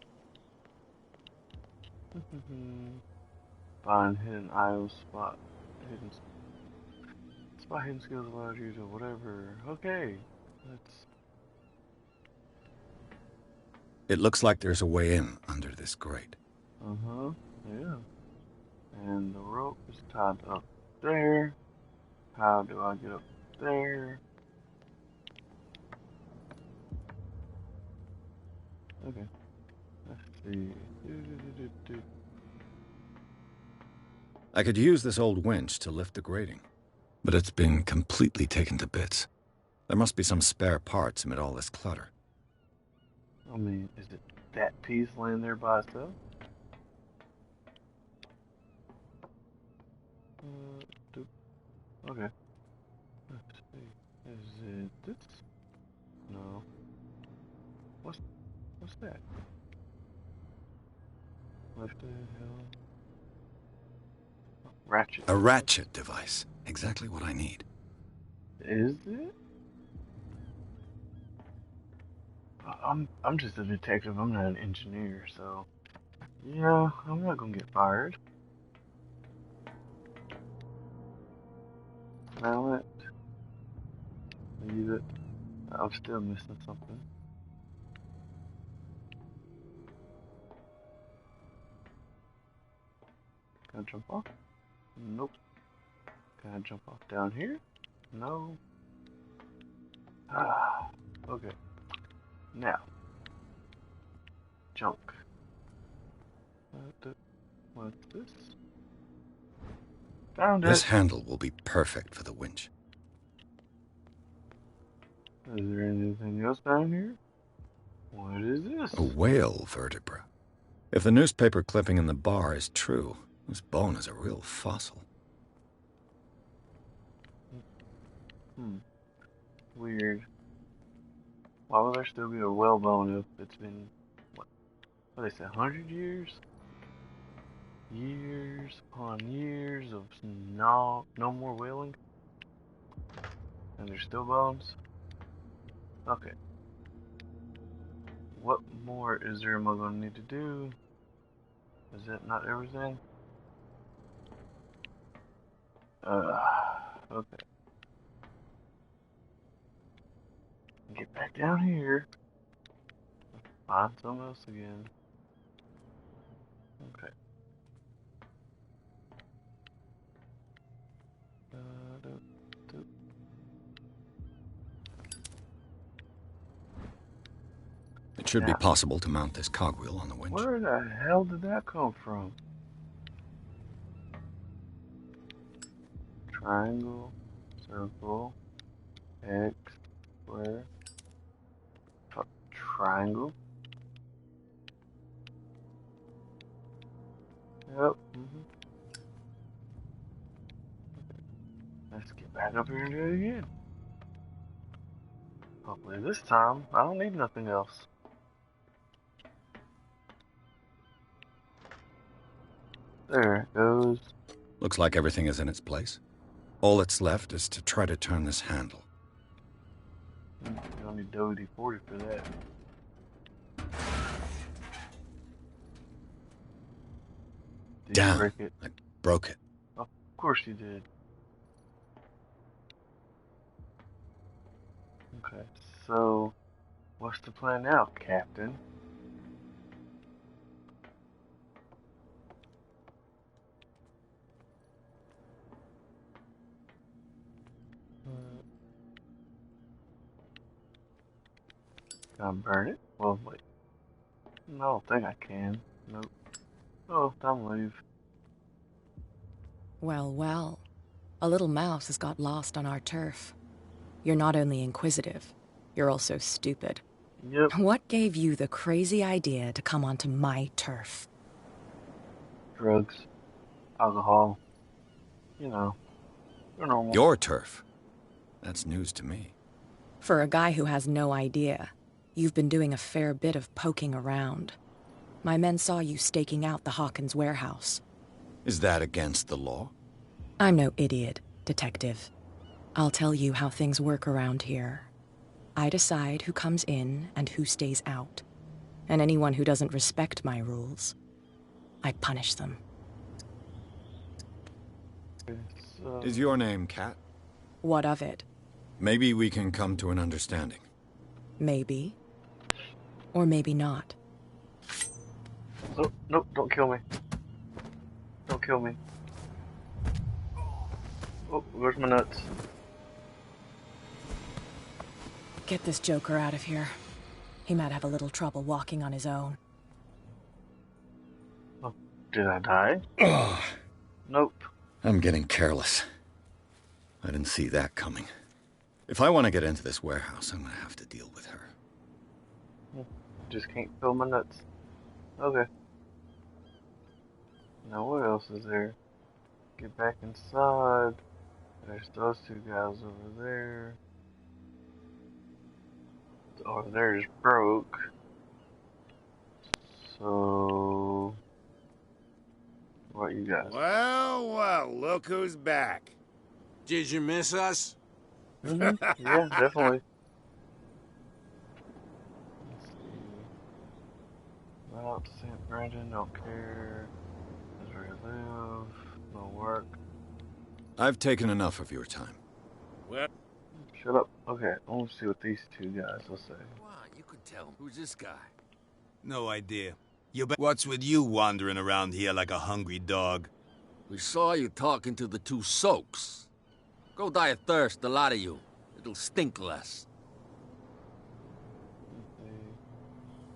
Find hidden aisle spot. Spot hidden skills allows you to whatever. Okay. Let's. It looks like there's a way in under this grate. Uh-huh. Yeah. And the rope is tied up there. How do I get up there? Okay. Let's see. I could use this old winch to lift the grating, but it's been completely taken to bits. There must be some spare parts amid all this clutter. I mean, is it that piece laying there by itself? Okay. Let's see. Is it this? No. What's that? What the hell? Ratchet. A ratchet device. Exactly what I need. Is it? I'm just a detective. I'm not an engineer, so yeah, I'm not gonna get fired. Mallet. Leave it. I'm still missing something. Can I jump off? Nope. Can I jump off down here? No. Ah. Okay. Now. Junk. What's this? Found it. This handle will be perfect for the winch. Is there anything else down here? What is this? A whale vertebra. If the newspaper clipping in the bar is true, this bone is a real fossil. Weird. Why would there still be a whale bone if it's been, what they say, 100 years? Years upon years of no more whaling? And there's still bones? Okay. What more is there am I going to need to do? Is that not everything? Okay. back down here. Find something else again. Okay. It should be possible to mount this cogwheel on the winch. Where the hell did that come from? Triangle, circle, X, square, triangle. Yep. Let's get back up here and do it again. Hopefully this time I don't need nothing else. There it goes. Looks like everything is in its place. All that's left is to try to turn this handle. You don't need WD-40 for that. Did you break it? I broke it. Of course you did. Okay, so what's the plan now, Captain? Can I burn it? Well, wait. No, I don't think I can. Nope. Oh, time to leave. Well, well. A little mouse has got lost on our turf. You're not only inquisitive, you're also stupid. Yep. What gave you the crazy idea to come onto my turf? Drugs. Alcohol. You know. They're normal. Your turf? That's news to me. For a guy who has no idea, you've been doing a fair bit of poking around. My men saw you staking out the Hawkins warehouse. Is that against the law? I'm no idiot, Detective. I'll tell you how things work around here. I decide who comes in and who stays out. And anyone who doesn't respect my rules, I punish them. Is your name Kat? What of it? Maybe we can come to an understanding. Maybe. Or maybe not. Oh, nope, don't kill me. Don't kill me. Oh, where's my nuts? Get this joker out of here. He might have a little trouble walking on his own. Oh, did I die? Nope. I'm getting careless. I didn't see that coming. If I want to get into this warehouse, I'm going to have to deal with her. Just can't fill my nuts. Okay. Now what else is there? Get back inside. There's those two guys over there. Over there is broke. So what you guys? Well, well, look who's back. Did you miss us? Yeah, definitely. Let's see. Out to St. Brendan, don't care. That's where you live. No work. I've taken enough of your time. Well, shut up. Okay, I want to see what these two guys will say. Wow, you could tell. Who's this guy? No idea. What's with you wandering around here like a hungry dog? We saw you talking to the two soaks. Go die of thirst, the lot of you. It'll stink less.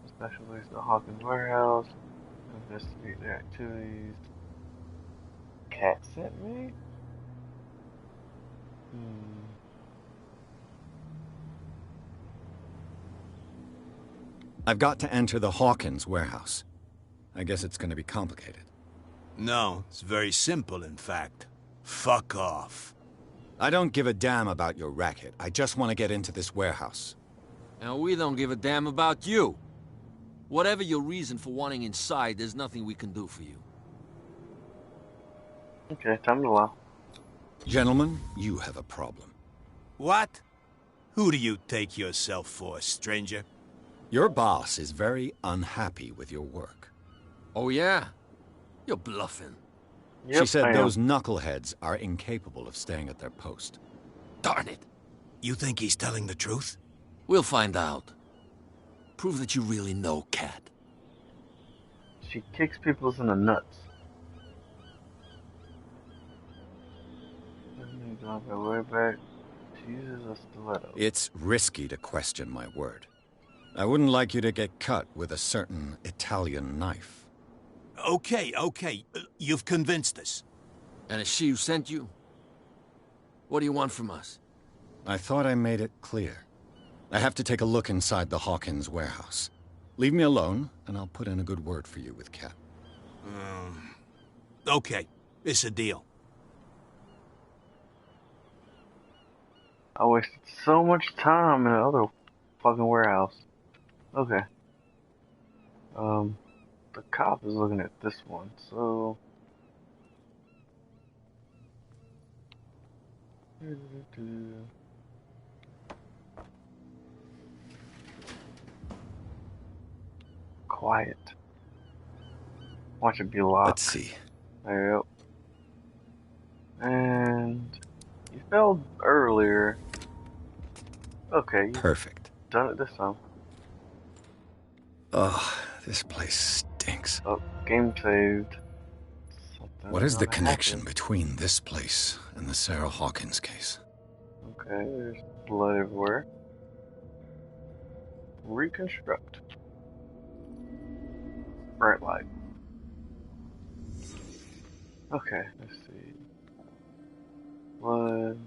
Specialists at the Hawkins warehouse. Investigate their activities. Cat sent me? I've got to enter the Hawkins warehouse. I guess it's going to be complicated. No, it's very simple, in fact. Fuck off. I don't give a damn about your racket. I just want to get into this warehouse. And we don't give a damn about you. Whatever your reason for wanting inside, there's nothing we can do for you. Okay, time to allow. Gentlemen, you have a problem. What? Who do you take yourself for, stranger? Your boss is very unhappy with your work. Oh, yeah? You're bluffing. Yep, she said those knuckleheads are incapable of staying at their post. Darn it. You think he's telling the truth? We'll find out. Prove that you really know Cat. She kicks people in the nuts. On her way back, she uses a stiletto. It's risky to question my word. I wouldn't like you to get cut with a certain Italian knife. Okay. You've convinced us. And it's she who sent you? What do you want from us? I thought I made it clear. I have to take a look inside the Hawkins warehouse. Leave me alone, and I'll put in a good word for you with Cat. Okay, it's a deal. I wasted so much time in the other fucking warehouse. Okay. The cop is looking at this one, so... Quiet. Watch it be locked. Let's see. There you go. And... you failed earlier. Okay. Perfect. Done it this time. Oh, this place stinks. Oh, game saved. What is the connection between this place and the Sarah Hawkins case? Okay, there's blood everywhere. Reconstruct. Bright light. Okay, let's see. Blood,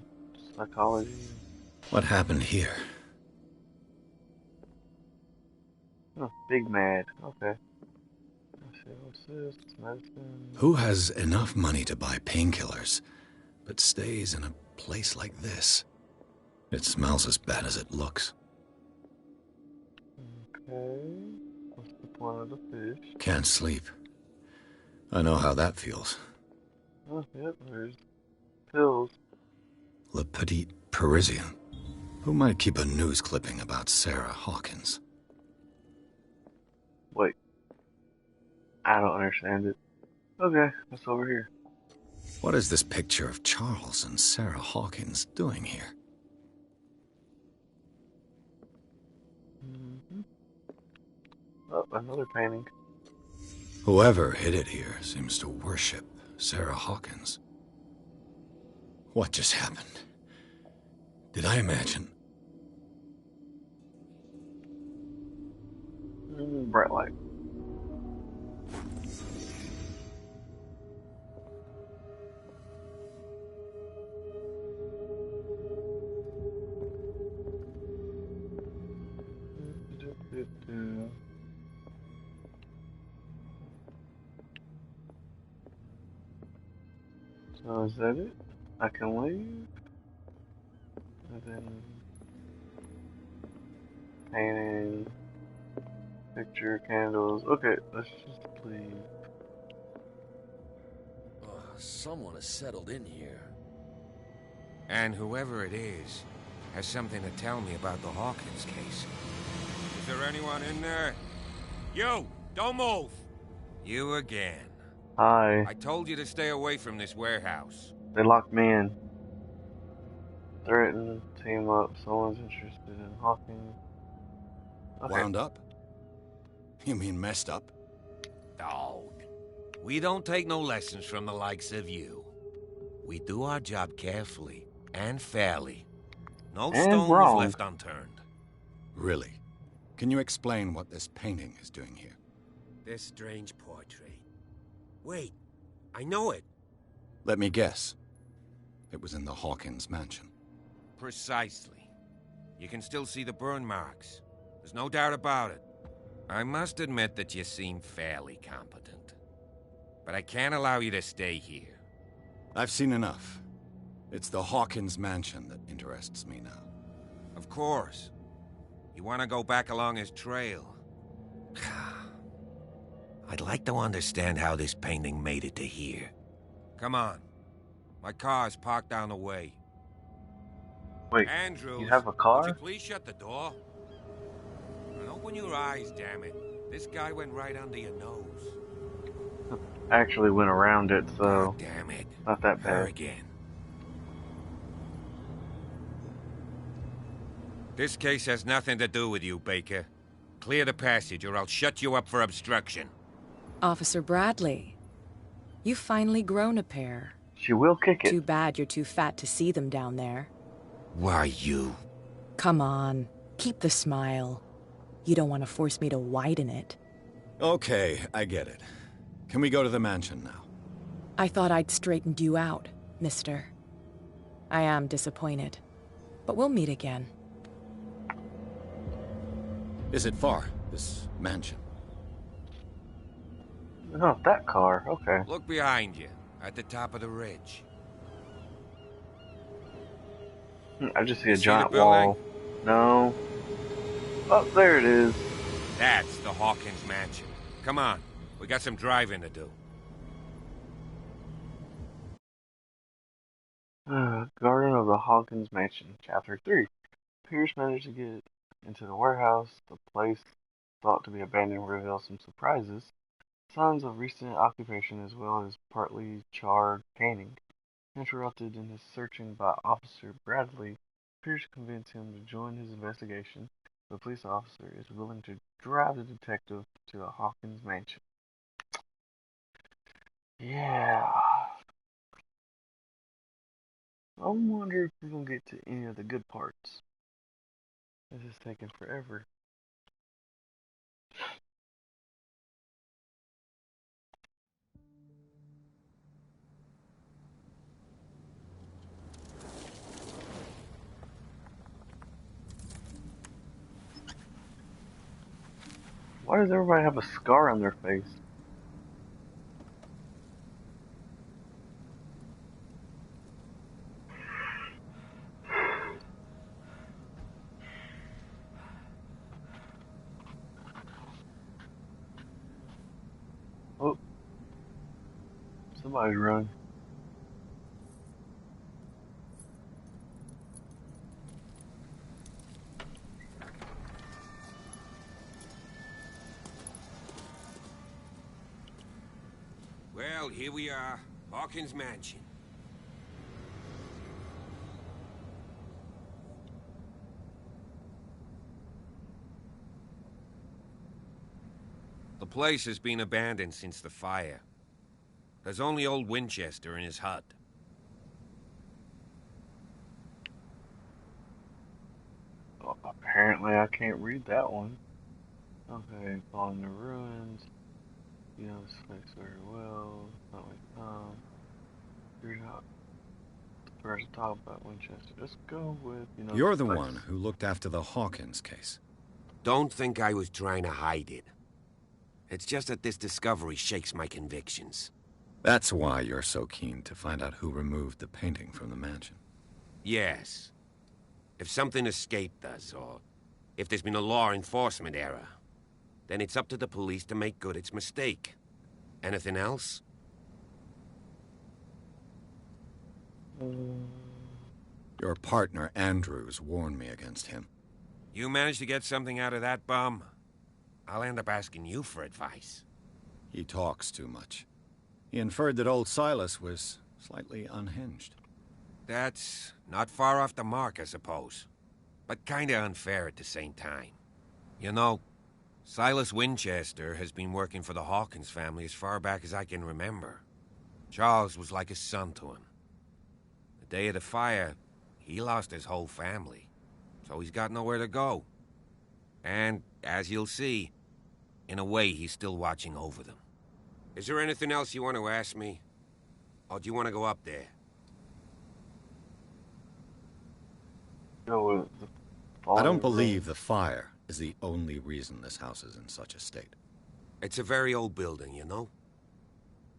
psychology. What happened here? Oh, big mad. Okay. Let's see, what's this? Medicine. Who has enough money to buy painkillers, but stays in a place like this? It smells as bad as it looks. Okay. What's the point of the fish? Can't sleep. I know how that feels. Oh, yep, there's pills. Le Petit Parisien. Who might keep a news clipping about Sarah Hawkins? Wait. I don't understand it. Okay, what's over here? What is this picture of Charles and Sarah Hawkins doing here? Oh, another painting. Whoever hid it here seems to worship Sarah Hawkins. What just happened? Did I imagine? Bright light. So is that it? I can leave? And then... painting... picture, candles... Okay, let's just leave. Someone has settled in here. And whoever it is has something to tell me about the Hawkins case. Is there anyone in there? You! Don't move! You again. Hi. I told you to stay away from this warehouse. They locked me in. Threatened to team up. Someone's interested in Hawkins. Okay. Wound up? You mean messed up? Dog. We don't take no lessons from the likes of you. We do our job carefully and fairly. No stone was left unturned. Really? Can you explain what this painting is doing here? This strange portrait. Wait, I know it. Let me guess. It was in the Hawkins Mansion. Precisely. You can still see the burn marks. There's no doubt about it. I must admit that you seem fairly competent. But I can't allow you to stay here. I've seen enough. It's the Hawkins Mansion that interests me now. Of course. You want to go back along his trail. I'd like to understand how this painting made it to here. Come on. My car's parked down the way. Wait, Andrews, you have a car? Would you please shut the door? And open your eyes, damn it. This guy went right under your nose. I actually went around it, so... God damn it. Not that bad. There again. This case has nothing to do with you, Baker. Clear the passage, or I'll shut you up for obstruction. Officer Bradley, you've finally grown a pair. She will kick it. Too bad you're too fat to see them down there. Why, you... Come on, keep the smile. You don't want to force me to widen it. Okay, I get it. Can we go to the mansion now? I thought I'd straightened you out, mister. I am disappointed, but we'll meet again. Is it far, this mansion? Oh, that car. Okay. Look behind you, at the top of the ridge. I just see a See giant the building? wall. No. Oh, there it is. That's the Hawkins Mansion. Come on, we got some driving to do. Garden of the Hawkins Mansion, Chapter 3. Pierce managed to get into the warehouse. The place, thought to be abandoned, reveals some surprises. Signs of recent occupation as well as partly charred painting. Interrupted in his searching by Officer Bradley, Pierce convinced him to join his investigation. The police officer is willing to drive the detective to the Hawkins Mansion. Yeah. I wonder if we're going to get to any of the good parts. This is taking forever. Why does everybody have a scar on their face? Oh. Somebody's running. Well, here we are. Hawkins Mansion. The place has been abandoned since the fire. There's only old Winchester in his hut. Oh, apparently I can't read that one. Okay, following the ruins. You know this place very well. Not like figured out the first talk about Winchester. Let's go with, you know. You're the one who looked after the Hawkins case. Don't think I was trying to hide it. It's just that this discovery shakes my convictions. That's why you're so keen to find out who removed the painting from the mansion. Yes. If something escaped us, or if there's been a law enforcement error, then it's up to the police to make good its mistake. Anything else? Your partner, Andrews, warned me against him. You managed to get something out of that bum? I'll end up asking you for advice. He talks too much. He inferred that old Silas was slightly unhinged. That's not far off the mark, I suppose. But kinda unfair at the same time. You know, Silas Winchester has been working for the Hawkins family as far back as I can remember. Charles was like a son to him. The day of the fire, he lost his whole family, so he's got nowhere to go. And, as you'll see, in a way, he's still watching over them. Is there anything else you want to ask me? Or do you want to go up there? I don't believe the fire is the only reason this house is in such a state. It's a very old building, you know?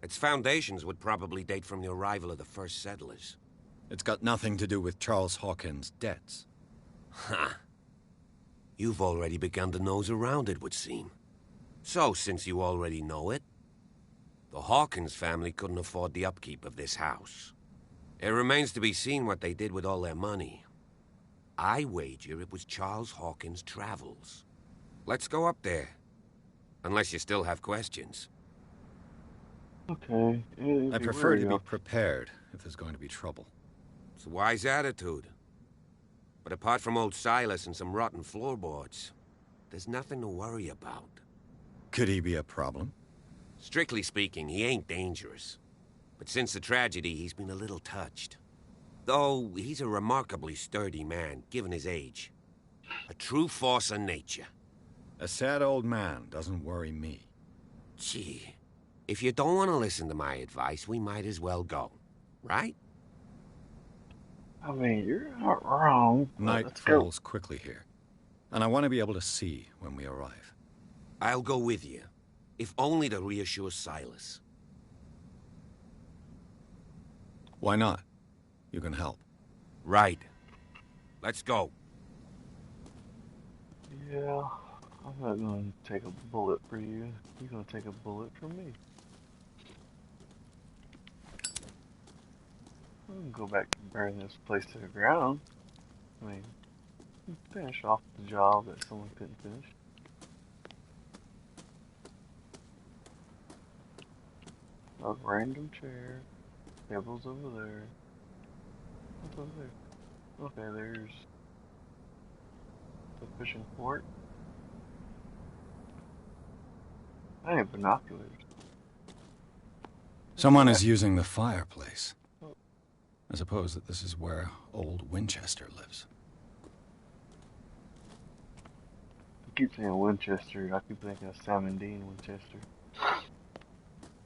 Its foundations would probably date from the arrival of the first settlers. It's got nothing to do with Charles Hawkins' debts. Ha! You've already begun to nose around, it would seem. So, since you already know it, the Hawkins family couldn't afford the upkeep of this house. It remains to be seen what they did with all their money. I wager it was Charles Hawkins' travels. Let's go up there. Unless you still have questions. Okay. I prefer to be prepared if there's going to be trouble. It's a wise attitude. But apart from old Silas and some rotten floorboards, there's nothing to worry about. Could he be a problem? Strictly speaking, he ain't dangerous. But since the tragedy, he's been a little touched. Though he's a remarkably sturdy man, given his age. A true force of nature. A sad old man doesn't worry me. Gee, if you don't want to listen to my advice, we might as well go. Right? I mean, you're not wrong. Night falls quickly here, and I want to be able to see when we arrive. I'll go with you, if only to reassure Silas. Why not? You can help. Right. Let's go. Yeah, I'm not going to take a bullet for you. You're going to take a bullet for me. We can go back and burn this place to the ground. I mean, finish off the job that someone couldn't finish. A random chair. Tables over there. What's over there? Okay, there's the fishing port. I need binoculars. Someone is using the fireplace. I suppose that this is where old Winchester lives. I keep saying Winchester. I keep thinking of Sam and Dean Winchester.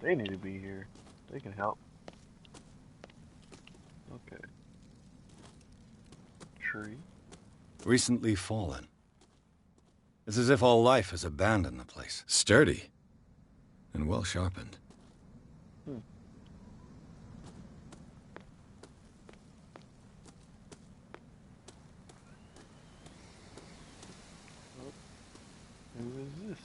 They need to be here. They can help. Okay. Tree. Recently fallen. It's as if all life has abandoned the place. Sturdy. And well sharpened. Hmm. Who is this?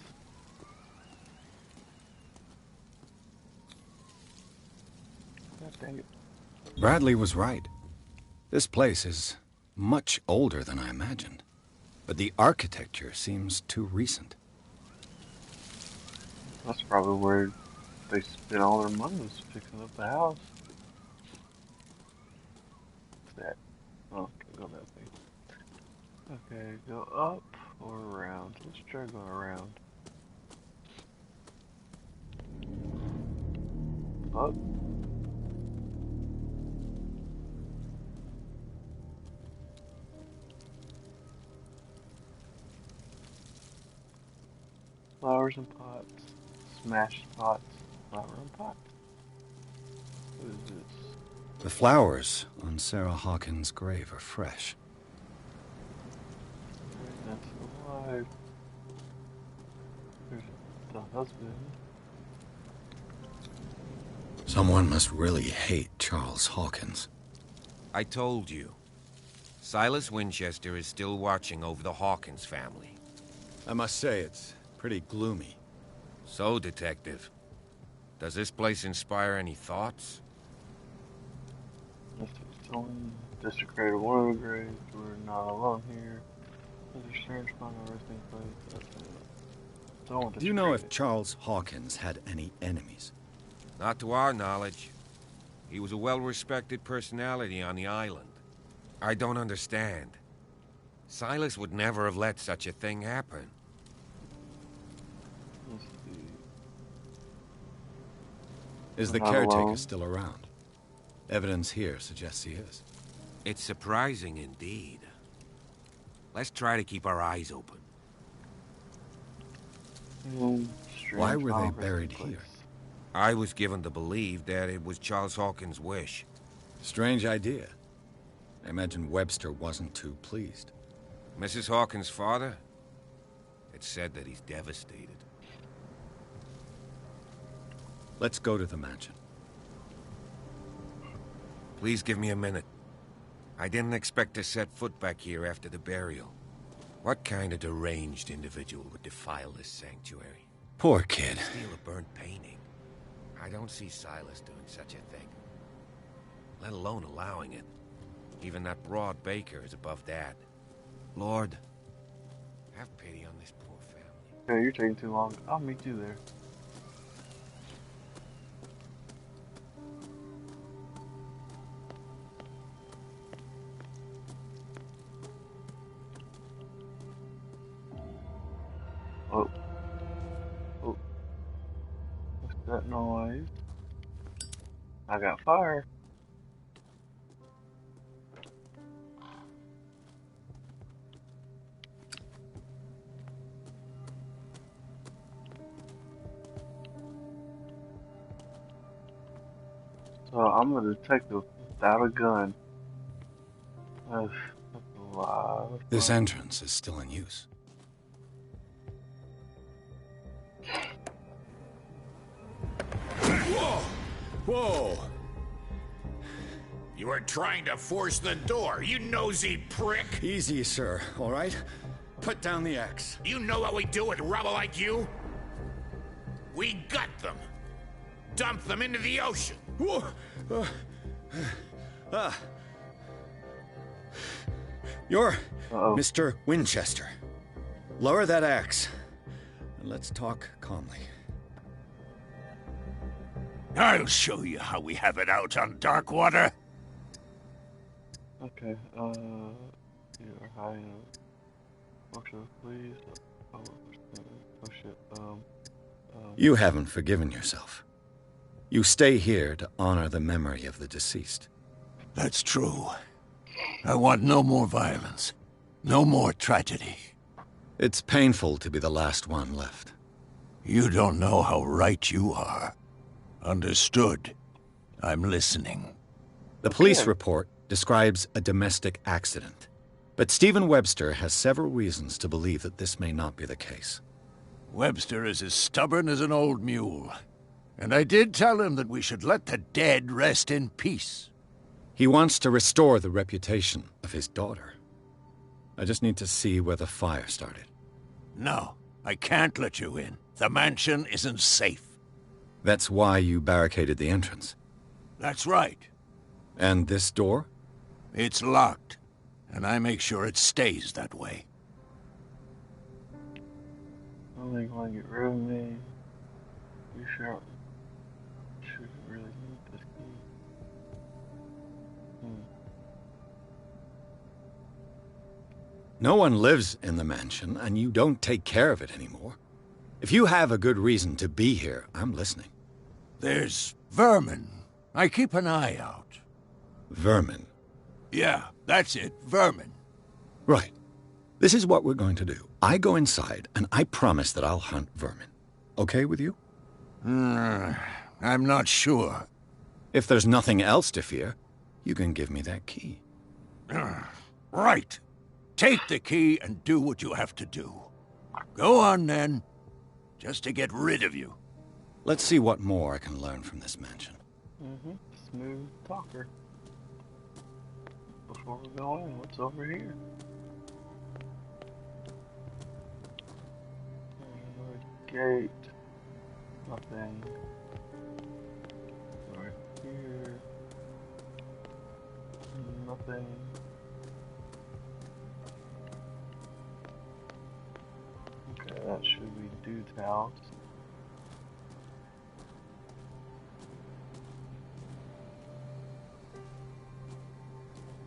God dang it. Bradley was right. This place is much older than I imagined. But the architecture seems too recent. That's probably where they spent all their money was fixing up the house. What's that? Oh, okay, go that way. Okay, go up or around. Let's try going around. Up. Flowers and pots. Smashed pots. Flower and pots. What is this? The flowers on Sarah Hawkins' grave are fresh. That's the wife. There's the husband. Someone must really hate Charles Hawkins. I told you. Silas Winchester is still watching over the Hawkins family. I must say, it's pretty gloomy. So, Detective, does this place inspire any thoughts? Someone desecrated one of the graves. We're not alone here. There's a strange find a resting place. Do you know if Charles Hawkins had any enemies? Not to our knowledge. He was a well-respected personality on the island. I don't understand. Silas would never have let such a thing happen. Is the caretaker still around? Evidence here suggests he is. It's surprising indeed. Let's try to keep our eyes open. Why were they buried here? I was given to believe that it was Charles Hawkins' wish. Strange idea. I imagine Webster wasn't too pleased. Mrs. Hawkins' father? It's said that he's devastated. Let's go to the mansion. Please give me a minute. I didn't expect to set foot back here after the burial. What kind of deranged individual would defile this sanctuary? Poor kid. Steal a burnt painting. I don't see Silas doing such a thing. Let alone allowing it. Even that broad baker is above that. Lord, have pity on this poor family. Okay, you're taking too long. I'll meet you there. I got fire. So I'm a detective without a gun. That's a lot of This fun. entrance is still in use. Whoa! Whoa! You were trying to force the door, you nosy prick! Easy, sir, all right? Put down the axe. You know what we do with rubble like you? We gut them. Dump them into the ocean. Whoa! You're Mr. Winchester. Lower that axe, and let's talk calmly. I'll show you how we have it out on dark water. Okay, you're hiding. Please. Oh shit. You haven't forgiven yourself. You stay here to honor the memory of the deceased. That's true. I want no more violence. No more tragedy. It's painful to be the last one left. You don't know how right you are. Understood. I'm listening. The police report describes a domestic accident, but Stephen Webster has several reasons to believe that this may not be the case. Webster is as stubborn as an old mule. And I did tell him that we should let the dead rest in peace. He wants to restore the reputation of his daughter. I just need to see where the fire started. No, I can't let you in. The mansion isn't safe. That's why you barricaded the entrance. That's right. And this door? It's locked, and I make sure it stays that way. Oh, they want to get rid of me. You sure? Should really need this key. No one lives in the mansion, and you don't take care of it anymore. If you have a good reason to be here, I'm listening. There's vermin. I keep an eye out. Vermin? Yeah, that's it, vermin. Right. This is what we're going to do. I go inside, and I promise that I'll hunt vermin. Okay with you? I'm not sure. If there's nothing else to fear, you can give me that key. Right. Take the key and do what you have to do. Go on, then. Just to get rid of you. Let's see what more I can learn from this mansion. Smooth talker. Before we go in, what's over here? Gate. Nothing. Right here. Nothing. Okay, that should be Dude's house.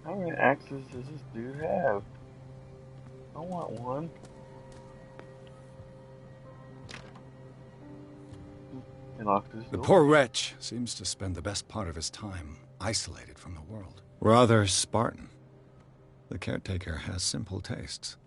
How many axes does this dude have? I want one. He locked his The door. poor wretch seems to spend the best part of his time isolated from the world. Rather Spartan. The caretaker has simple tastes.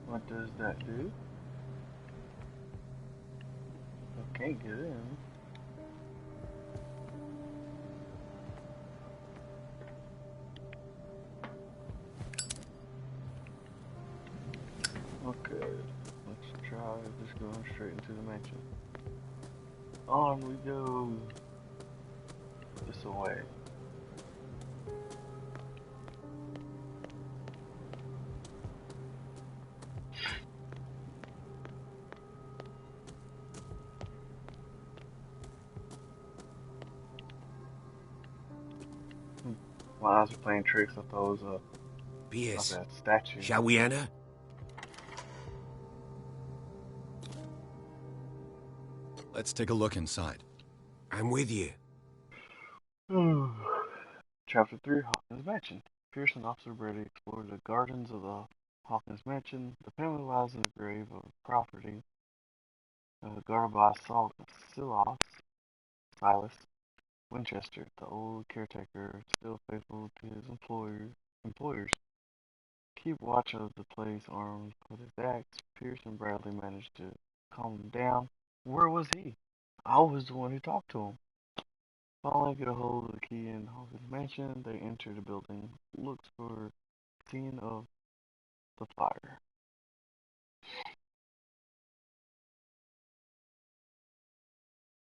What does that do? I can't get in. Okay, let's try just going straight into the mansion. On we go. This away. My eyes are playing tricks. I thought it was Pierce, that statue. shall we enter? Let's take a look inside. I'm with you. Chapter 3, Hawkins Mansion. Pierce and Officer Brady explore the gardens of the Hawkins Mansion. The family lies in the grave of property guarded by Silas Winchester, the old caretaker, still faithful to his employers. Keep watch of the place armed with his axe. Pierce and Bradley managed to calm him down. Where was he? I was the one who talked to him. Finally get a hold of the key in Hawkins Mansion. They enter the building. Looks for scene of the fire.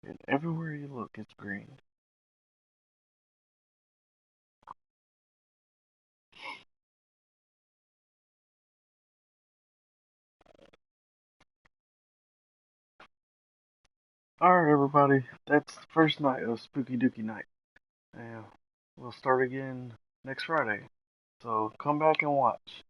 And everywhere you look, it's green. Alright, everybody. That's the first night of Spooky Dooky Night. And we'll start again next Friday. So come back and watch.